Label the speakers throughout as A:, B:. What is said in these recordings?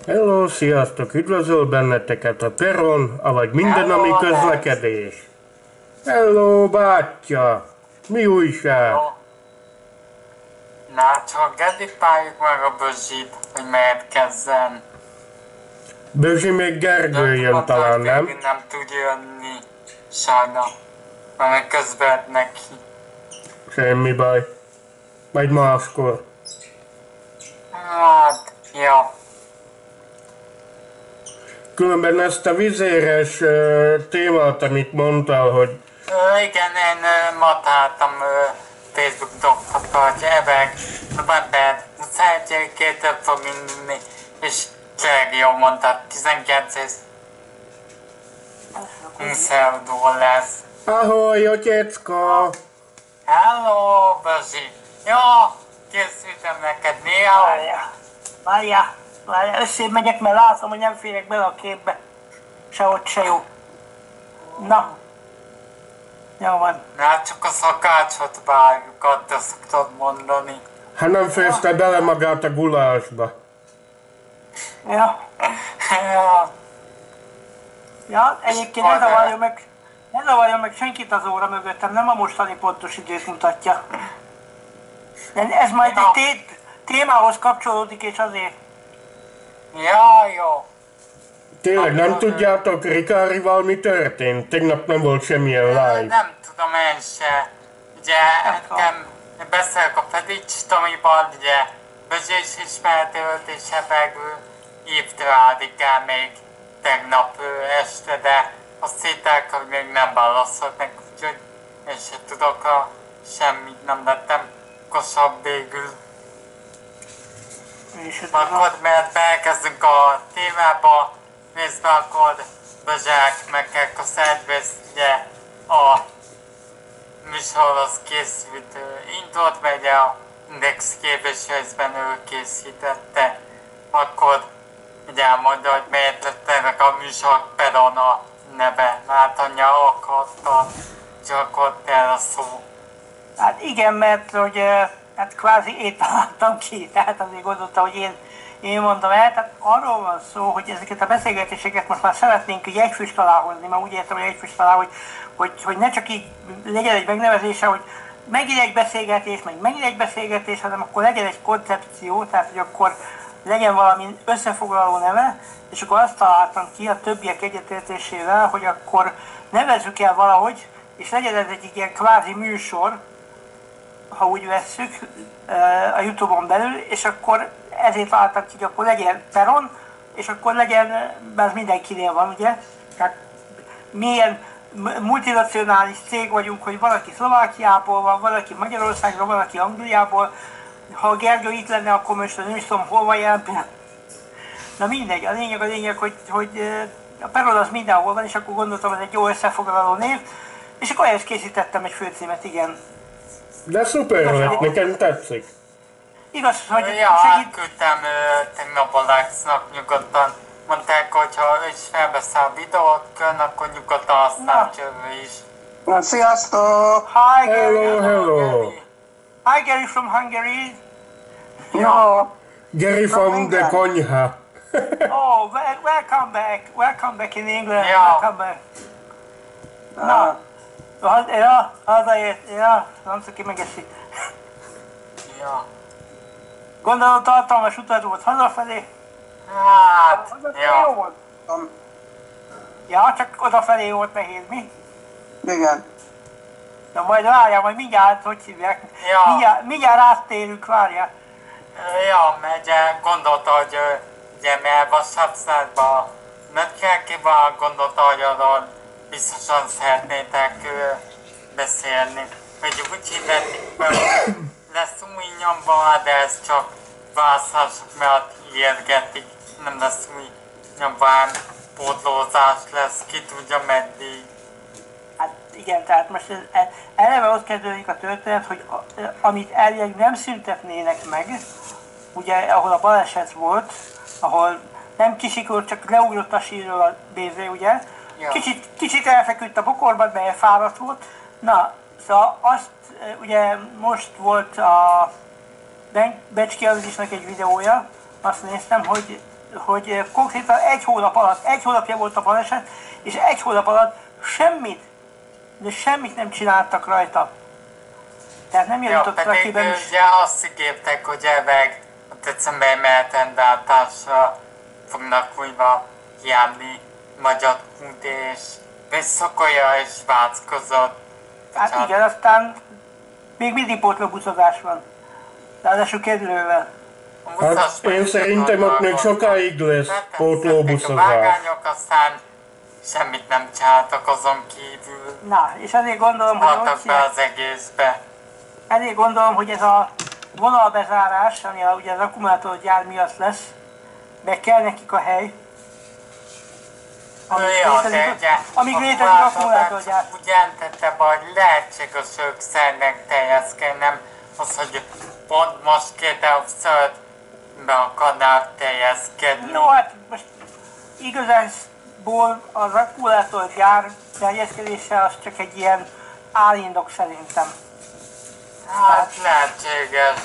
A: Hello, sziasztok! Üdvözöl benneteket a peron, avagy mindennapi közlekedés. Hello, bátyja! Mi újság?
B: Na, csak gedipáljuk meg a Bözsit, hogy mehetkezzen.
A: Bözsi még Gergő jön talán, nem?
B: Nem tud jönni, sajna. Mert közben neki.
A: Semmi baj. Majd máskor.
B: Hát, ja.
A: Különben ezt a vizéres témát, amit mondtál, hogy...
B: Igen, én ma találtam Facebook doktorba, hogy ebben ebben muszáj kétől fog inni, és tényleg jól mondta, 19 euró lesz.
A: Ahoj, Otyecka!
B: Hello, Bözsi! Jó, készítem neked néha.
C: Várjál, összébb megyek, mert látom, hogy nem férek bele a képbe. Se ott, se jó. Na. Jó van.
B: Na, csak a szakácsot várjuk, azt szoktad mondani.
A: Hát nem férte bele magát a gulásba.
C: Ja.
B: Ja.
C: Ja, egyébként ne zavarjon meg senkit az óra mögöttem, nem a mostani pontos időt mutatja. De ez majd egy témához kapcsolódik, és azért.
B: Ja, jó.
A: Tényleg nem tudjátok, Rikárival mi történt? Tegnap nem volt semmilyen live.
B: Nem tudom én se. Ugye, nekem beszélek a Fedics Tomival, ugye, Bözsi is ismert őt, és ebben hívt rá Rikán még tegnap este, de azt hitták, hogy még nem válaszolt meg, úgyhogy én se tudok semmit, nem lettem kosabb végül. Akkor mert elkezdünk a témába, nézd be akkor Bözsák meg Kerkosz egyrészt ugye a műsorhoz készült intót, mert ugye a Index képviselőben ő készítette, akkor ugye elmondja, hogy miért lett ennek a műsor Peron a neve, hát anyja akarta, csak ott el a szó.
C: Hát igen, mert hogy hát kvázi én találtam ki, tehát azért gondoltam, hogy én mondom el, tehát arról van szó, hogy ezeket a beszélgetéseket most már szeretnénk így egy füst alá hozni, mert úgy értem, hogy egy füst alá, hogy ne csak így legyen egy megnevezése, hogy megint egy beszélgetés, meg megint egy beszélgetés, hanem akkor legyen egy koncepció, tehát hogy akkor legyen valami összefoglaló neve, és akkor azt találtam ki a többiek egyetértésével, hogy akkor nevezzük el valahogy, és legyen ez egy ilyen kvázi műsor, ha úgy vesszük, a Youtube-on belül, és akkor ezért váltak ki, hogy akkor legyen peron, és akkor legyen, mert mindenkinél van, ugye? Tehát milyen multinacionális cég vagyunk, hogy valaki Szlovákiából van, valaki Magyarországról, valaki Angliából. Ha Gergő itt lenne, akkor most nem is tudom, hol van jelen pillanat. Na mindegy, a lényeg, hogy a peron az mindenhol van, és akkor gondoltam, hogy ez egy jó összefoglaló név, és akkor ehhez készítettem egy főcímet, igen.
A: De szuper lett, nekem tetszik.
C: Igaz, hogy
B: segít... Küldtem tegnap a Lexnak nyugodtan. Mondták, hogy ha ő is felvesz a videót, akkor nyugodtan használj ő is.
D: Na, sziasztok!
C: Hi, Gary.
A: Hello.
C: Hi, Gary from Hungary.
D: Jó.
A: Gary from the konyha.
C: Oh, welcome back in England.
B: Ja.
C: Welcome back. Na, ja, hazaért, ja, nem tudom ki megeszi.
B: Ja.
C: Gondolom tartalmas utad volt hazafelé.
B: Hát,
D: Jó
B: ja.
D: volt.
C: Ja, csak odafelé volt nehéz, mi?
D: Igen.
C: Na majd várjál, majd mindjárt, hogy hívják?
B: Ja.
C: Mindjárt áttérünk, várjál.
B: Ja, mert ugye gondolta, hogy ugye mert vasárnapban Nagykerkéban gondolta, hogy arról biztosan szeretnétek beszélni. Hogy úgy hirdették, mert lesz új nyomban, de ez csak választások miatt hirdették. Nem lesz új nyomban, pótlózás lesz, ki tudja meddig.
C: Hát igen, tehát most eleve ott kezdődik a történet, hogy amit elvileg nem szüntetnének meg, ugye ahol a baleset volt, ahol nem kisiklott, csak leugrott a sírról a BZ, ugye?
B: Ja.
C: Kicsit elfeküdt a bokorban, mert fáradt volt. Na, szóval azt ugye most volt a Becski Andrisnak egy videója, azt néztem, hogy hogy konkrétan egy hónapja volt a baleset, és egy hónap alatt semmit nem csináltak rajta. Tehát nem javítottak ki
B: pedig
C: is.
B: ugye azt ígértek, hogy elveg a december mehetendáltásra fognak újra járni Magyar út, és Visszakolya is változott.
C: Hát igen, aztán még mindig pótlóbuszozás van. Ráadásul kedlővel.
A: Hát én szerintem ott még sokáig lesz
B: A
A: pótlóbuszozás.
B: vágányok, aztán semmit nem csináltak azon kívül.
C: Na, és azért gondolom, hogy
B: Haltak be az egészbe.
C: ezért gondolom, hogy ez a vonalbezárás, ami ugye az akkumulátorgyár miatt lesz, meg kell nekik a hely. Amíg létezik akkumulátorgyár.
B: Úgy jelentette be, hogy lehetséges ők szernek teljeszkedni, nem az, hogy pont most 2005 be akarnák teljeszkedni.
C: No, hát most igazából az akkumulátorgyár terjeszkedése az csak egy ilyen álindok szerintem.
B: Hát lehetséges.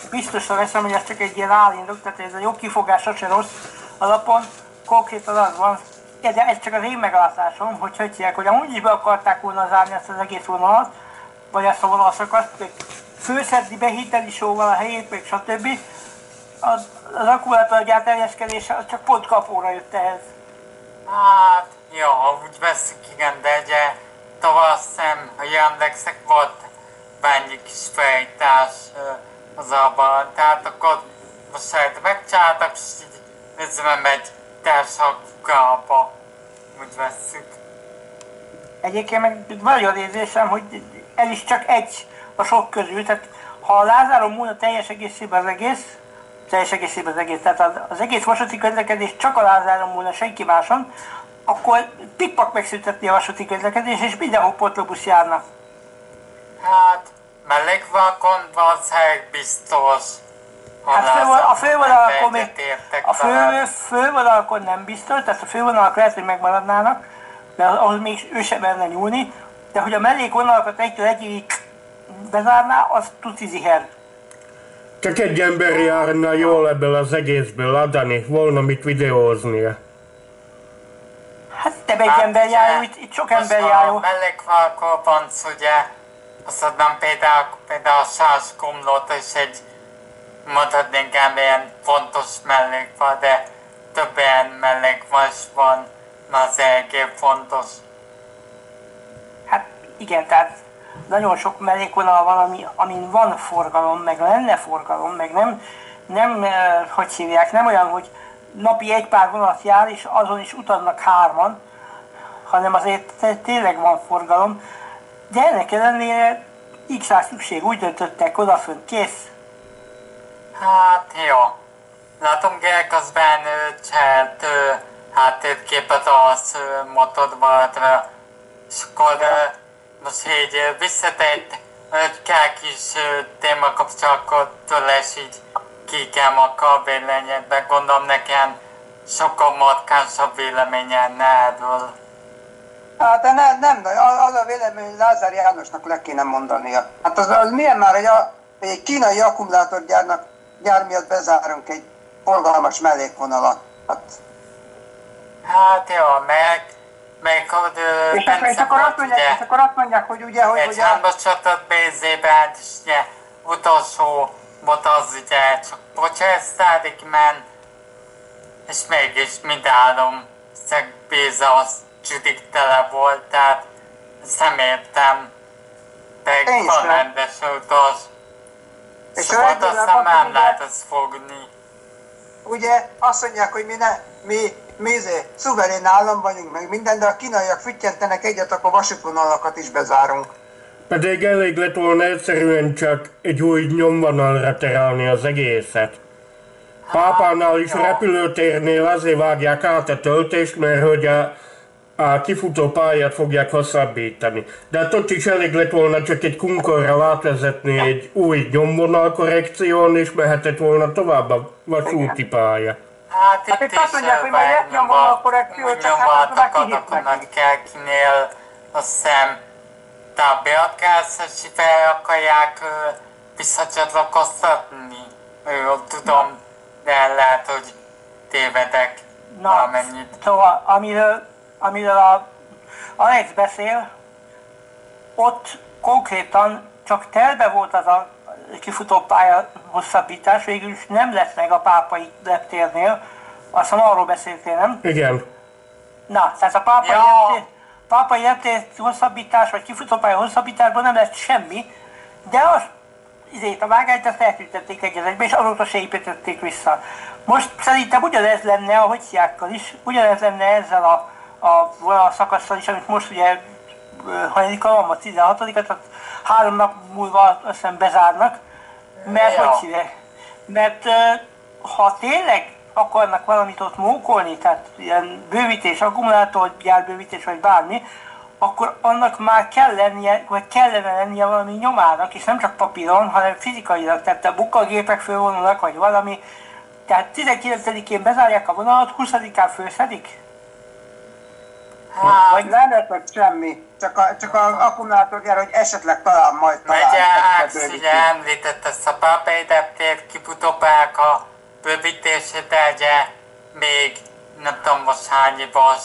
C: Biztosan veszem, hogy ez csak egy ilyen álindok, tehát ez a jobb kifogása se rossz alapon. Konkrétan az van, de ez csak az én meglátásom, hogy hívják, hogy amúgy is be akarták volna zárni ezt az egész vonalat, vagy ezt a vonalszakaszt, főszedni behíteni sóval a helyét, meg stb. Az akkumulátorgyár terjeszkedése az csak pont kapóra jött ehhez.
B: Hát, jó, ha úgy veszik, igen, de ugye tavasszem, ha emlékszek, volt bennyi kis fejtás az abban, tehát akkor most megcsináltak, és így nézzem, megy társakába, úgy vesszük.
C: Egyébként meg van olyan érzésem, hogy ez is csak egy a sok közül, tehát ha a Lázáron múlna teljes egészében az egész, tehát az egész vasúti közlekedés csak a Lázáron múlna, senki máson, akkor pikpak megszüntetni a vasúti közlekedés, és mindenhol pótlóbusz járna.
B: Hát, mellékvakon valószínűleg biztos.
C: Hát a fővonalakon nem biztos, tehát a fővonalak lehet, hogy megmaradnának, de ahhoz még ő sem merne nyúlni, de hogy a mellékvonalakat egytől egyig bezárná, az tuti ziher.
A: Csak egy ember járna jól ebből az egészből, Adani, volna mit videóznia.
C: Hát te egy ember járó, itt sok ember járó.
B: A mellékvakon, ugye, azt adnám például a Sáskomlót is egy, mondhatnénk ilyen fontos mellékval, de több ilyen mellékvas van, az eléggé fontos.
C: Hát igen, tehát nagyon sok mellékvonal van, amin van forgalom, meg lenne forgalom, meg nem hogy hívják, nem olyan, hogy napi egy pár vonat jár, és azon is utaznak hárman, hanem azért tényleg van forgalom, de ennek ellenére X-á szükség, úgy döntöttek odafönt, kész.
B: Hát jó. Látunk el közben csinált háttérképet az motorbalatra, és akkor most így visszatért egy kis témakapcsolatottól, és így kikem a véleményedbe. Gondolom nekem sokkal markánsabb véleményen erről.
D: Hát de nem, az a vélemény, hogy Lázár Jánosnak le kéne mondania. Hát az milyen már, hogy egy kínai akkumulátorgyár miatt bezárunk egy forgalmas mellékvonalat.
B: Hát jó, meg hogy
D: és akkor azt mondják, hogy ugye, hogy
B: egy hangosított BZ-ben, és ugye utolsó volt az ugye csak bocsáztádik men, és mégis mindhárom BZ az csudik tele volt, tehát nem értem, de van rendes utas. Szóval aztán nem lehet ezt fogni.
D: Ugye azt mondják, hogy mi szuverén állam vagyunk, meg minden, de a kínaiak füttyentenek egyet, akkor vasútvonalakat is bezárunk.
A: Pedig elég lett volna egyszerűen csak egy új nyomvonalra terelni az egészet. Pápánál is repülőtérnél azért vágják át a töltést, mert hogy a kifutó pályát fogják hosszabbítani. De hát ott is elég lett volna csak egy kunkorral átvezetni egy új nyomvonal korrekción, és mehetett volna tovább a vasúti pálya.
B: Hát itt is
D: azt mondják, hogy majd egy nyomvonal korrekció, csak hát
B: adatoknak kell kinél, azt hiszem, tábélkázasi fel akarják visszacsatlakoztatni. Tudom, de lehet, hogy tévedek
C: Na,
B: valamennyit.
C: szóval amiről a Alex beszél, ott konkrétan csak terve volt az a kifutópálya hosszabbítás, végül is nem lett meg a pápai reptérnél, aztán arról beszéltél, nem?
A: Igen.
C: Na, tehát a pápai reptér hosszabbítás, vagy kifutópálya hosszabbításban nem lett semmi, de azt a vágányt azt eltűntették egy az egybe, és azóta se építették vissza. Most szerintem ugyanez lenne a Hocsiákkal is, ugyanez lenne ezzel a vonalszakasszal is, amit most ugye hanyadika van, a 16-a, tehát 3 nap múlva aztán bezárnak, mert
B: Ja.
C: hogy hívják? Mert ha tényleg akarnak valamit ott mókolni, tehát ilyen bővítés, akkumulátorgyárbővítés vagy bármi, akkor annak már kell lennie, vagy kellene lennie valami nyomának, és nem csak papíron, hanem fizikailag, tehát a bukkagépek fölvonulnak, vagy valami. Tehát 19-én bezárják a vonalat, 20-án főszedik?
D: Vagy nem lett semmi, csak a akkumulátorgyár, hogy esetleg talán majd talán.
B: Megye Áksz ugye említett ezt a pápai reptér kifutópályák a bővítését, de ugye még nem tudom most hány éves,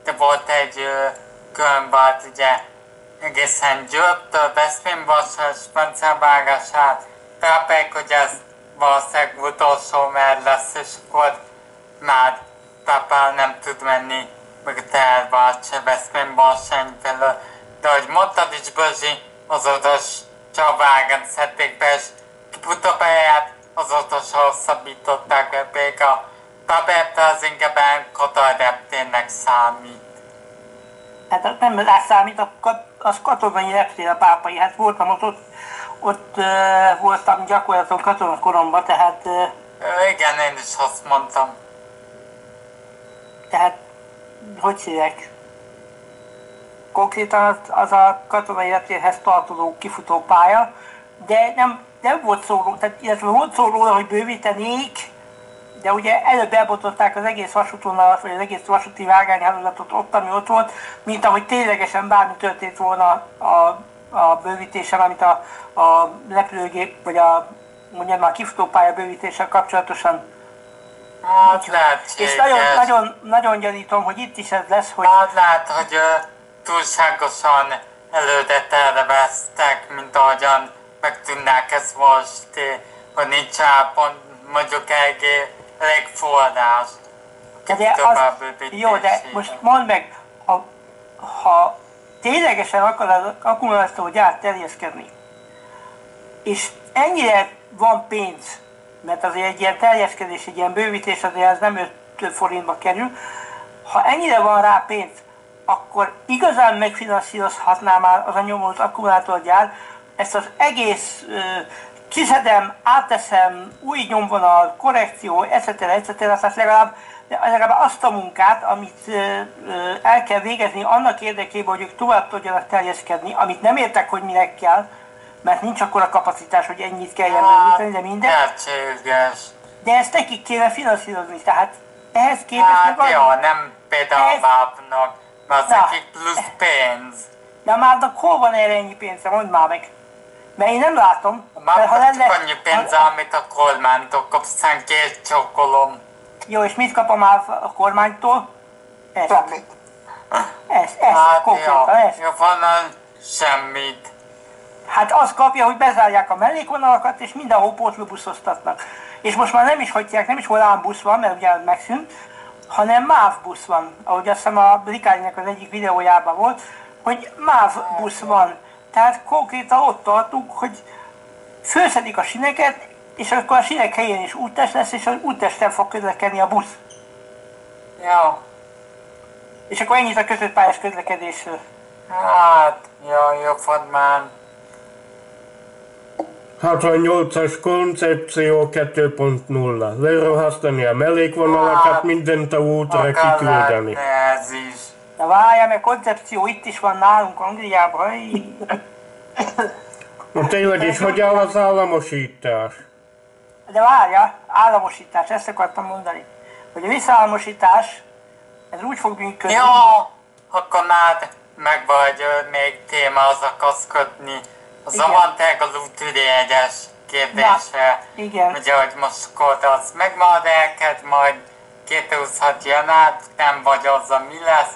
B: de volt egy körnvalt ugye egészen Győrtől Veszprémvasra és Spencervágását tápálják, hogy ez valószínűleg utolsó mer lesz, és akkor már Pápál nem tud menni, meg a tehervált se Veszprémvarseny felől. De ahogy mondtad is, Bözsi, azóta csak vágant szedték be, és kifutópályát azóta se hosszabbították be, pedig a Paperte az inkább Katar reptérnek számít.
C: Hát nem rászámít, az katonai reptér a pápai, hát voltam ott voltam gyakorlaton katonakoromban, tehát
B: Igen, én is azt mondtam.
C: hogy hívják? Konkrétan az a katonai reptérhez tartozó kifutó pálya, de nem volt szó, tehát illetve volt szó róla, hogy bővítenék, de ugye előbb elbontották az egész vasútvonalat, vagy az egész vasúti vágányhálózatot ott, ami ott volt, mint ahogy ténylegesen bármi történt volna a bővítéssel, amit a repülőgép, vagy mondjam már a kifutópálya bővítéssel kapcsolatosan.
B: Hát lehetséges.
C: És nagyon gyanítom, hogy itt is ez lesz, hogy...
B: Hát lehet, hogy túlságosan előre terveztek, mint ahogyan megtudnák ezt most, hogy nincs mondjuk elég forrás.
C: Jó, de most mondd meg, ha ténylegesen akar az akkumulátorgyár terjeszkedni, és ennyire van pénz, mert azért egy ilyen terjeszkedés, egy ilyen bővítés azért ez nem 5 forintba kerül, ha ennyire van rá pénz, akkor igazán megfinanszírozhatná már az a nyomult akkumulátorgyár ezt az egész kiszedem, átteszem, új nyomvonal, korrekció, etc. Tehát legalább azt a munkát, amit el kell végezni annak érdekében, hogy ők tovább tudjanak terjeszkedni, amit nem értek, hogy minek kell, mert nincs akkora kapacitás, hogy ennyit kelljen bővíteni, de minden.
B: Lehetséges.
C: De ezt nekik kéne finanszírozni, tehát ehhez képest
B: Hát jó, nem például a vápnak, mert az nekik plusz pénz.
C: De a mávnak hol van erre ennyi pénze, mondd már meg. Mert én nem látom.
B: A mávnak csak annyi pénze, amit a kormánytól kapsz, aztán 2 csokolom.
C: Jó, és mit kap a MÁV a kormánytól? Ezt.
D: Semmit.
C: Ezt,
B: Hát
C: konkrétan, ezt.
B: jó, van semmit.
C: Hát azt kapja, hogy bezárják a mellékvonalakat, és mindenhol pótlóbuszoztatnak. És most már nem is hagyják, nem is volánbusz van, mert ugye megszűnt, hanem MÁV busz van. Ahogy azt hiszem a Rikálynak az egyik videójában volt, hogy MÁV busz van. Tehát konkrétan ott tartunk, hogy felszedik a sineket, és akkor a sinek helyén is úttest lesz, és az úttesten fog közlekedni a busz.
B: Jó.
C: És akkor ennyit a közöttpályás közlekedésről.
B: Hát, jó formán.
A: 68-as koncepció 2.0. Lerohasztani a mellékvonalakat, mindent a útra kiküldeni.
B: Ez is.
C: Na várjál, mert koncepció itt is van nálunk Angliában.
A: Na tényleg is, hogy áll az államosítás?
C: De várja, államosítás, ezt akartam mondani. Hogy a visszaállamosítás, ez úgy fog működni.
B: Jó, akkor már meg vagy még téma az akarsz kötni. Az avanták a lútülégyes kérdésre.
C: Igen.
B: Ugye, hogy most akkor az meg majd elkezd majd 2026 jön át, nem vagy azzal mi lesz,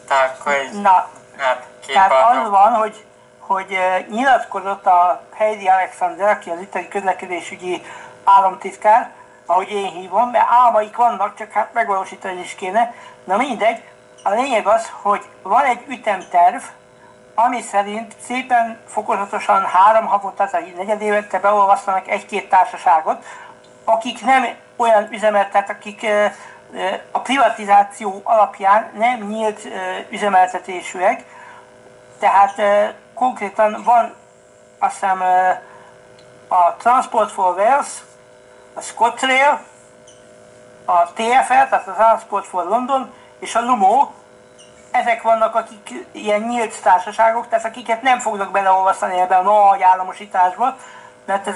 B: tehát akkor így,
C: Na,
B: hát
C: tehát az
B: képadok.
C: van, hogy nyilatkozott a Heidi Alexander, aki az itteni közlekedésügyi államtitkár, ahogy én hívom, mert álmaik vannak, csak hát megvalósítani is kéne. Na mindegy, a lényeg az, hogy van egy ütemterv, ami szerint szépen fokozatosan 3 havonta, tehát negyedévente beolvasztanak 1-2 társaságot, akik nem olyan üzemeltet, akik a privatizáció alapján nem nyílt üzemeltetésűek, tehát konkrétan van azt hiszem a Transport for Wales, a ScotRail, a TfL, tehát a Transport for London és a Lumo, ezek vannak, akik ilyen nyílt társaságok, tehát akiket nem fognak beleolvasztani ebbe a nagy államosításba, mert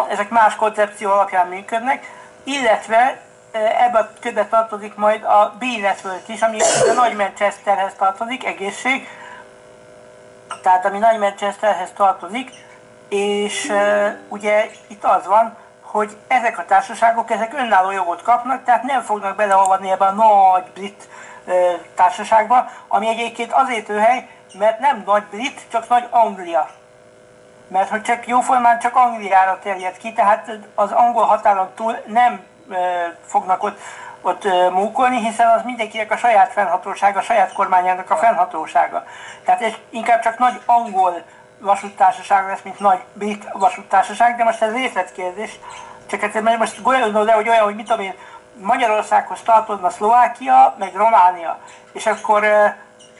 C: ezek más koncepció alapján működnek, illetve ebbe a körbe tartozik majd a B-Network is, ami a Nagy Manchesterhez tartozik, egészség, tehát ami Nagy Manchesterhez tartozik, és ugye itt az van, hogy ezek a társaságok, ezek önálló jogot kapnak, tehát nem fognak beleolvadni ebbe a nagy brit társaságba, ami egyébként azért őhely, mert nem nagy brit, csak nagy Anglia. Mert hogy csak jóformán csak Angliára terjed ki, tehát az angol határon túl nem fognak ott mókolni, hiszen az mindenkinek a saját fennhatósága, a saját kormányának a fennhatósága. Tehát ez inkább csak nagy angol vasúttársaság lesz, mint nagy brit vasúttársaság, de most ez részletkérdés. Csak hát most gondolod le, hogy olyan, hogy mit tudom én, Magyarországhoz tartozna Szlovákia, meg Románia. És akkor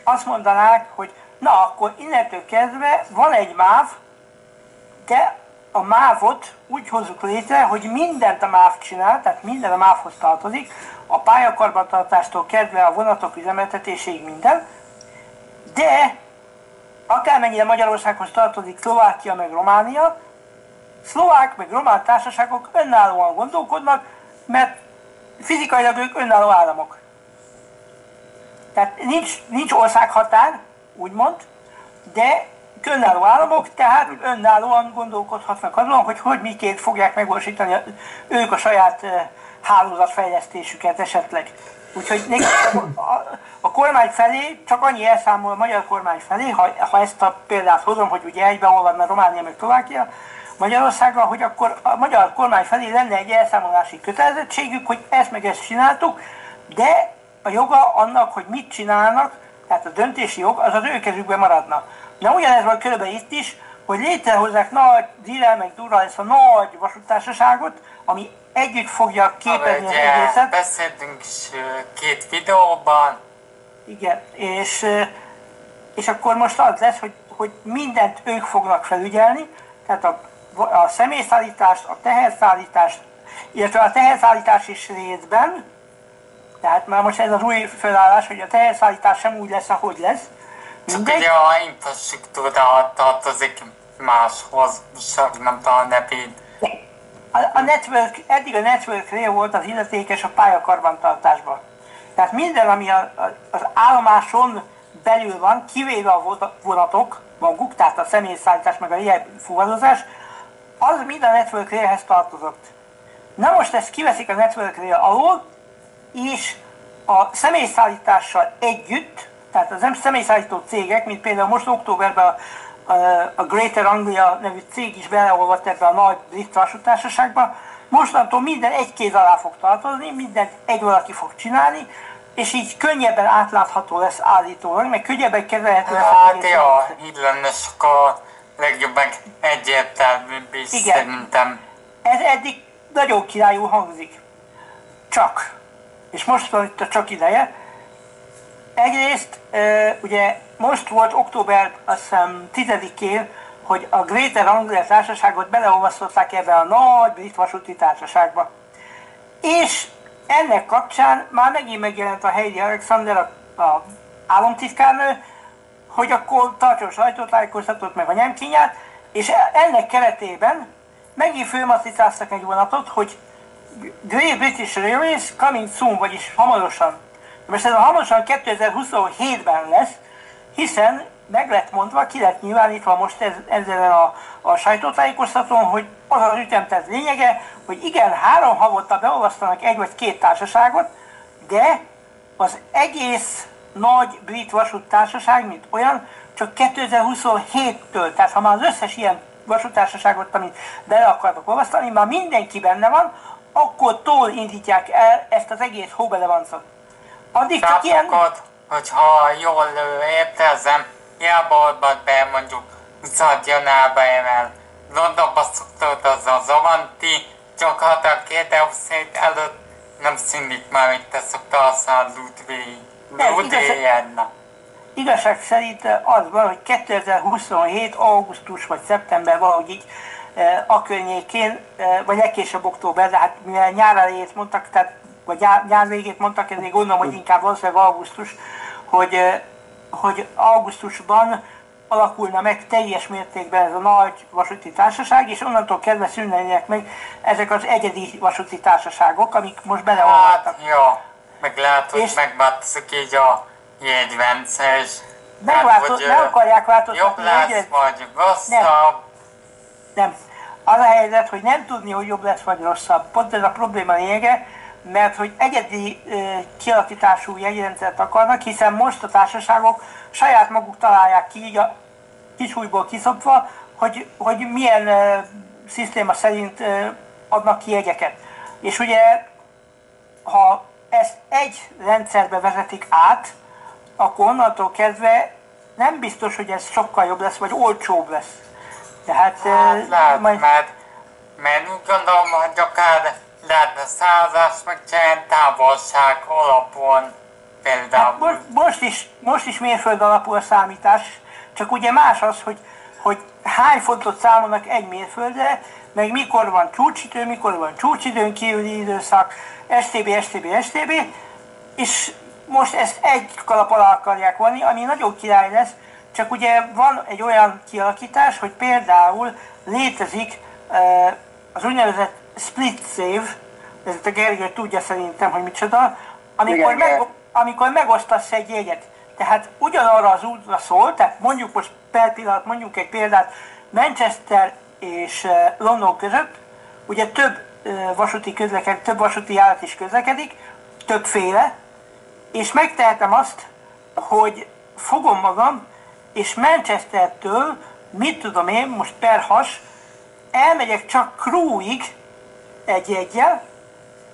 C: azt mondanák, hogy na, akkor innentől kezdve van egy MÁV, de a MÁV-ot úgy hozzuk létre, hogy mindent a MÁV csinál, tehát minden a MÁV-hoz tartozik, a pályakarbantartástól kezdve a vonatok üzemeltetéséig minden, de akármennyire Magyarországhoz tartozik Szlovákia meg Románia, szlovák meg román társaságok önállóan gondolkodnak, mert fizikailag ők önálló államok. Tehát nincs országhatár, úgymond, de önálló államok, tehát önállóan gondolkodhatnak azon, hogy miként fogják megvalósítani ők a saját hálózatfejlesztésüket esetleg. Úgyhogy a kormány felé csak annyi elszámol a magyar kormány felé, ha ezt a példát hozom, hogy ugye egybeolvadna Románia meg Szlovákia Magyarországgal, hogy akkor a magyar kormány felé lenne egy elszámolási kötelezettségük, hogy ezt meg ezt csináltuk, de a joga annak, hogy mit csinálnak, tehát a döntési jog, az az ő kezükben maradna. Na ugyanez van körülbelül itt is, hogy létrehozzák nagy Dirrel meg Durral ezt a nagy vasúttársaságot, ami együtt fogja képezni az egészet.
B: Beszéltünk is 2 videóban.
C: Igen, és akkor most az lesz, hogy mindent ők fognak felügyelni, tehát a személyszállítást, a teherszállítást, illetve a teherszállítás is részben, tehát már most ez az új felállás, hogy a teherszállítás sem úgy lesz, ahogy lesz.
B: Csak ugye a infrastruktúra tartozik máshoz, csak nem tudom a nevét.
C: Eddig a Network Rail volt az illetékes a pályakarbantartásban. Tehát minden, ami az állomáson belül van, kivéve a vonatok maguk, tehát a személyszállítás meg a fuvarozás, az mind a Network Railhez tartozott. Na most ezt kiveszik a Network Rail alól, és a személyszállítással együtt, tehát az személyszállító cégek, mint például most októberben a Greater Anglia nevű cég is beleolvadt ebbe a nagy brit vasúttársaságba, mostantól minden egy kéz alá fog tartozni, mindent egy valaki fog csinálni, és így könnyebben átlátható lesz állítólag, meg könnyebben kezelhető lesz.
B: Hát jó, így lenne sokkal legjobb, meg egyértelműbb is szerintem.
C: Ez eddig nagyon királyul hangzik. Csak. És most van itt a csak ideje. Egyrészt, ugye most volt október, azt hiszem 10-én, hogy a Greater Anglia társaságot beleolvasztották ebbe a nagy brit vasúti társaságba. És ennek kapcsán már megint megjelent a Heidi Alexander, a államtitkárnő, hogy akkor tartson sajtótájékoztatót meg a nyemkinyát, és ennek keretében megint fölmatricáztak egy vonatot, hogy Great British Railways coming soon, vagyis hamarosan. Most ez a hamarosan 2027-ben lesz, hiszen meg lett mondva, ki lett nyilvánítva most ezzel a sajtótájékoztatón, hogy az az ütemterv lényege, hogy igen, 3 havonta beolvasztanak 1 vagy 2 társaságot, de az egész nagy brit vasúttársaság, mint olyan, csak 2027-től, tehát ha már az összes ilyen vasúttársaságot, amit bele akartok olvasztani, már mindenki benne van, akkor indítják el ezt az egész hóbelevancot. Addig csak ilyen...
B: hogyha jól értezem, Jáborban be mondjuk 20 janába Londonba szoktad az Avanti, csak hát a 2007 előtt nem színlik már, hogy te szoktál száll Ludvéjennek.
C: Igazság szerint az van, hogy 2027. augusztus vagy szeptember valahogy így a környékén, vagy legkésőbb október, de hát mivel nyár elejét mondtak, tehát, vagy nyár végét mondtak, ezért gondolom, hogy inkább valószínűleg augusztus, hogy augusztusban alakulna meg teljes mértékben ez a nagy vasúti társaság, és onnantól kezdve szűnnének meg ezek az egyedi vasúti társaságok, amik most beleolvadtak.
B: Hát, jó, meg lehet, hogy megváltozik így a jegyrendszer, és
C: nem akarják változtatni.
B: Jobb lesz, vagy rosszabb.
C: Nem. Az a helyzet, hogy nem tudni, hogy jobb lesz, vagy rosszabb. Pont ez a probléma lényege, mert hogy egyedi kialakítású jegyrendszert akarnak, hiszen most a társaságok saját maguk találják ki, így a kisújból kiszopva, hogy milyen szisztéma szerint adnak ki jegyeket. És ugye, ha ezt egy rendszerbe vezetik át, akkor onnantól kezdve nem biztos, hogy ez sokkal jobb lesz, vagy olcsóbb lesz. Tehát,
B: lehet, mert úgy gondolom, hogy akár lehetne százás, meg csinálni távolság alapon például.
C: Hát most is mérföld alapú a számítás, csak ugye más az, hogy hány fontot számolnak egy mérföldre, meg mikor van csúcsidő, mikor van csúcsidőn kívüli időszak, stb. És most ezt egy kalap alá akarják vonni, ami nagyon király lesz, csak ugye van egy olyan kialakítás, hogy például létezik az úgynevezett split save, ezt a Gergő tudja szerintem, hogy micsoda, amikor megosztasz egy jegyet. Tehát ugyanarra az útra szól, tehát mondjuk most per pillanat, mondjuk egy példát, Manchester és London között, ugye több vasúti járat is közlekedik, többféle, és megtehetem azt, hogy fogom magam, és Manchestertől, mit tudom én, most per has, elmegyek csak Crewe-ig egy jeggyel,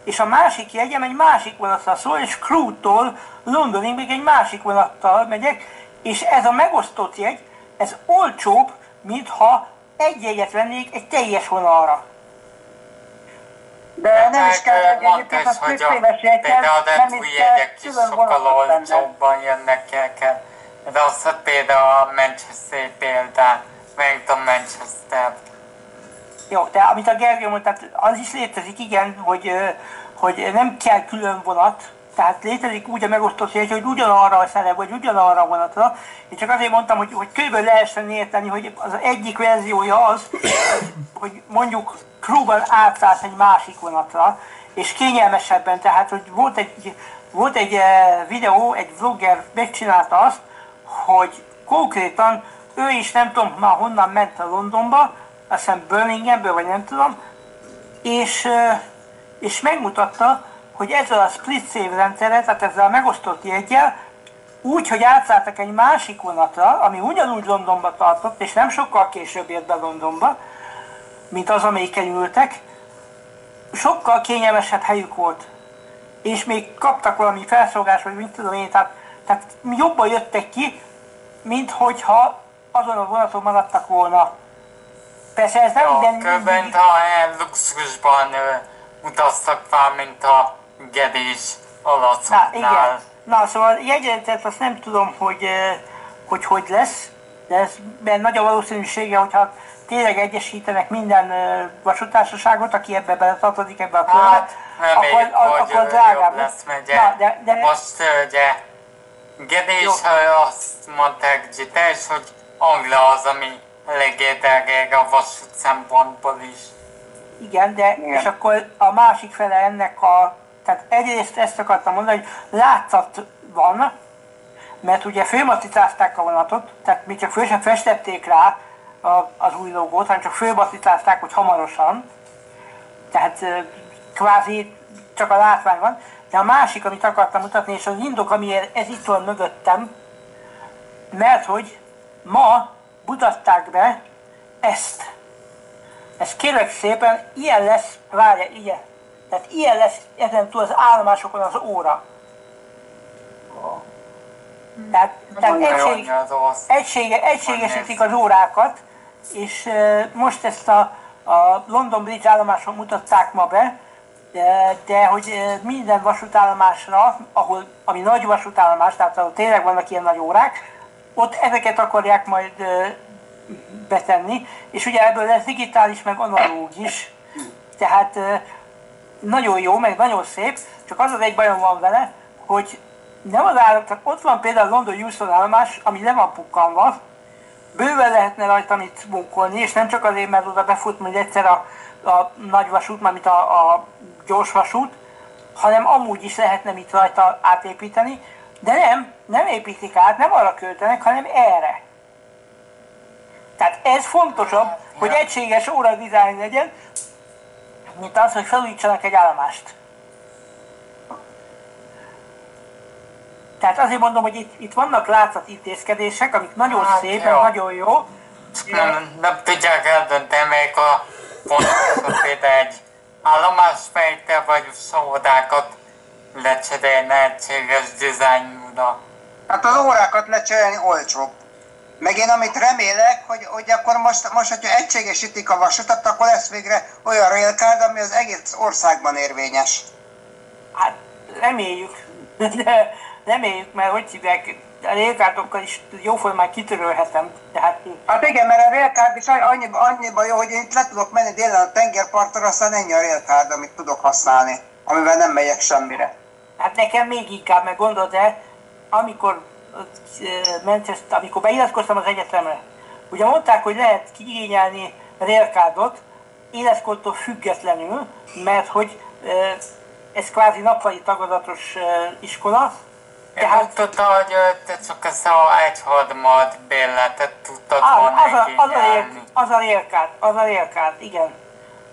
C: és a másik jegyem egy másik vonattal szól, és Crewe-tól Londonig még egy másik vonattal megyek, és ez a megosztott jegy, ez olcsóbb, mint ha egy jegyet vennék egy teljes vonalra.
D: De nem is kell egyébként a többféles jegyet, nem is kell külön vonatot venni.
B: Olcsóbban jönnek el. De az, hogy például a Manchester példán, megint Manchester.
C: Jó, de amit a Gergő mondta, az is létezik, igen, hogy nem kell külön vonat, tehát létezik úgy a megosztott jegy, hogy ugyanarra a szerep, vagy ugyanarra a vonatra. Én csak azért mondtam, hogy körülbelül lehessen érteni, hogy az egyik verziója az, hogy mondjuk Crewe-ban átszállsz egy másik vonatra, és kényelmesebben, tehát hogy volt egy videó, egy vlogger megcsinálta azt, hogy konkrétan ő is nem tudom már honnan ment a Londonba, azt hiszem Birminghamból, vagy nem tudom, és megmutatta, hogy ezzel a split save rendszerrel, tehát ezzel a megosztott jeggyel, úgy, hogy átszálltak egy másik vonatra, ami ugyanúgy Londonba tartott, és nem sokkal később ért be Londonba, mint az, amelyiken ültek, sokkal kényelmesebb helyük volt. És még kaptak valami felszolgást, vagy mit tudom én, tehát jobban jöttek ki, mint hogyha azon a vonaton maradtak volna. Persze ez nem minden...
B: Körben, ha luxusban utaztak fel, mint a Gedés alatszoknál.
C: Igen. Na, szóval jegyrendszert azt nem tudom, hogy lesz, de ez nagy a valószínűsége, hogyha tényleg egyesítenek minden vasútársaságot, aki ebbe beletartozik, ebbe a körbe, akkor drágább
B: lesz. De most ugye Gedés azt mondták Gites, hogy Anglia az, ami eléggé drága a vasút szempontból is.
C: Igen, és akkor a másik fele ennek tehát egyrészt ezt akartam mondani, hogy látszat van, mert ugye fölmatricázták a vonatot, tehát még csak föl sem festették rá az új logót, hanem csak fölmatricázták, hogy hamarosan, tehát kvázi csak a látvány van, De a másik, amit akartam mutatni, és az indok, amiért ez itt van mögöttem, mert hogy ma mutatták be ezt. Ez kérlek szépen, ilyen lesz, várja, igen. Tehát ilyen lesz ezen túl az állomásokon az óra. Tehát egységesítik az órákat, és most ezt a London Bridge állomáson mutatták ma be, de hogy minden vasútállomásra, ami nagy vasútállomás, tehát ahol tényleg vannak ilyen nagy órák, ott ezeket akarják majd betenni, és ugye ebből lesz digitális, meg analóg is, tehát nagyon jó, meg nagyon szép, csak az egy bajom van vele, hogy nem az tehát ott van például a London Euston állomás, ami le van pukkanva, bőven lehetne rajta mit munkolni, és nem csak azért, mert oda befut majd egyszer a nagy vasút, mármint a gyors vasút, hanem amúgy is lehetne mit rajta átépíteni, de nem építik át, nem arra költenek, hanem erre. Tehát ez fontosabb, hogy egységes óradizájn legyen, mint az, hogy felújítsanak egy állomást. Tehát azért mondom, hogy itt vannak látszatintézkedések, amik nagyon szépen, nagyon jó.
B: Nem tudják eldönteni, melyik a pontosan például egy állomásfejtel vagy szódákat lecserélni egységes dizájnúra.
D: Hát az órákat lecserélni olcsóbb. Meg én amit remélek, hogy akkor most, hogyha egységesítik a vasutat, akkor lesz végre olyan railcard, ami az egész országban érvényes.
C: Hát reméljük, de reméljük, mert hogy hívják, a railcardokkal is jóformán kitörölhetem.
D: Hát igen, mert a railcard is annyiban jó, hogy én itt le tudok menni délen a tengerpartra, aztán ennyi a railcard, amit tudok használni, amivel nem megyek semmire.
C: Hát nekem még inkább, meg gondold el, amikor beiratkoztam az egyetemre, ugye mondták, hogy lehet kiigényelni railcardot életkortól függetlenül, mert hogy ez kvázi nappali tagozatos iskola.
B: Én úgy tudtam, hogy te csak ezt egyharmad bérletet tudtad volna igényelni.
C: Az a railcard, igen.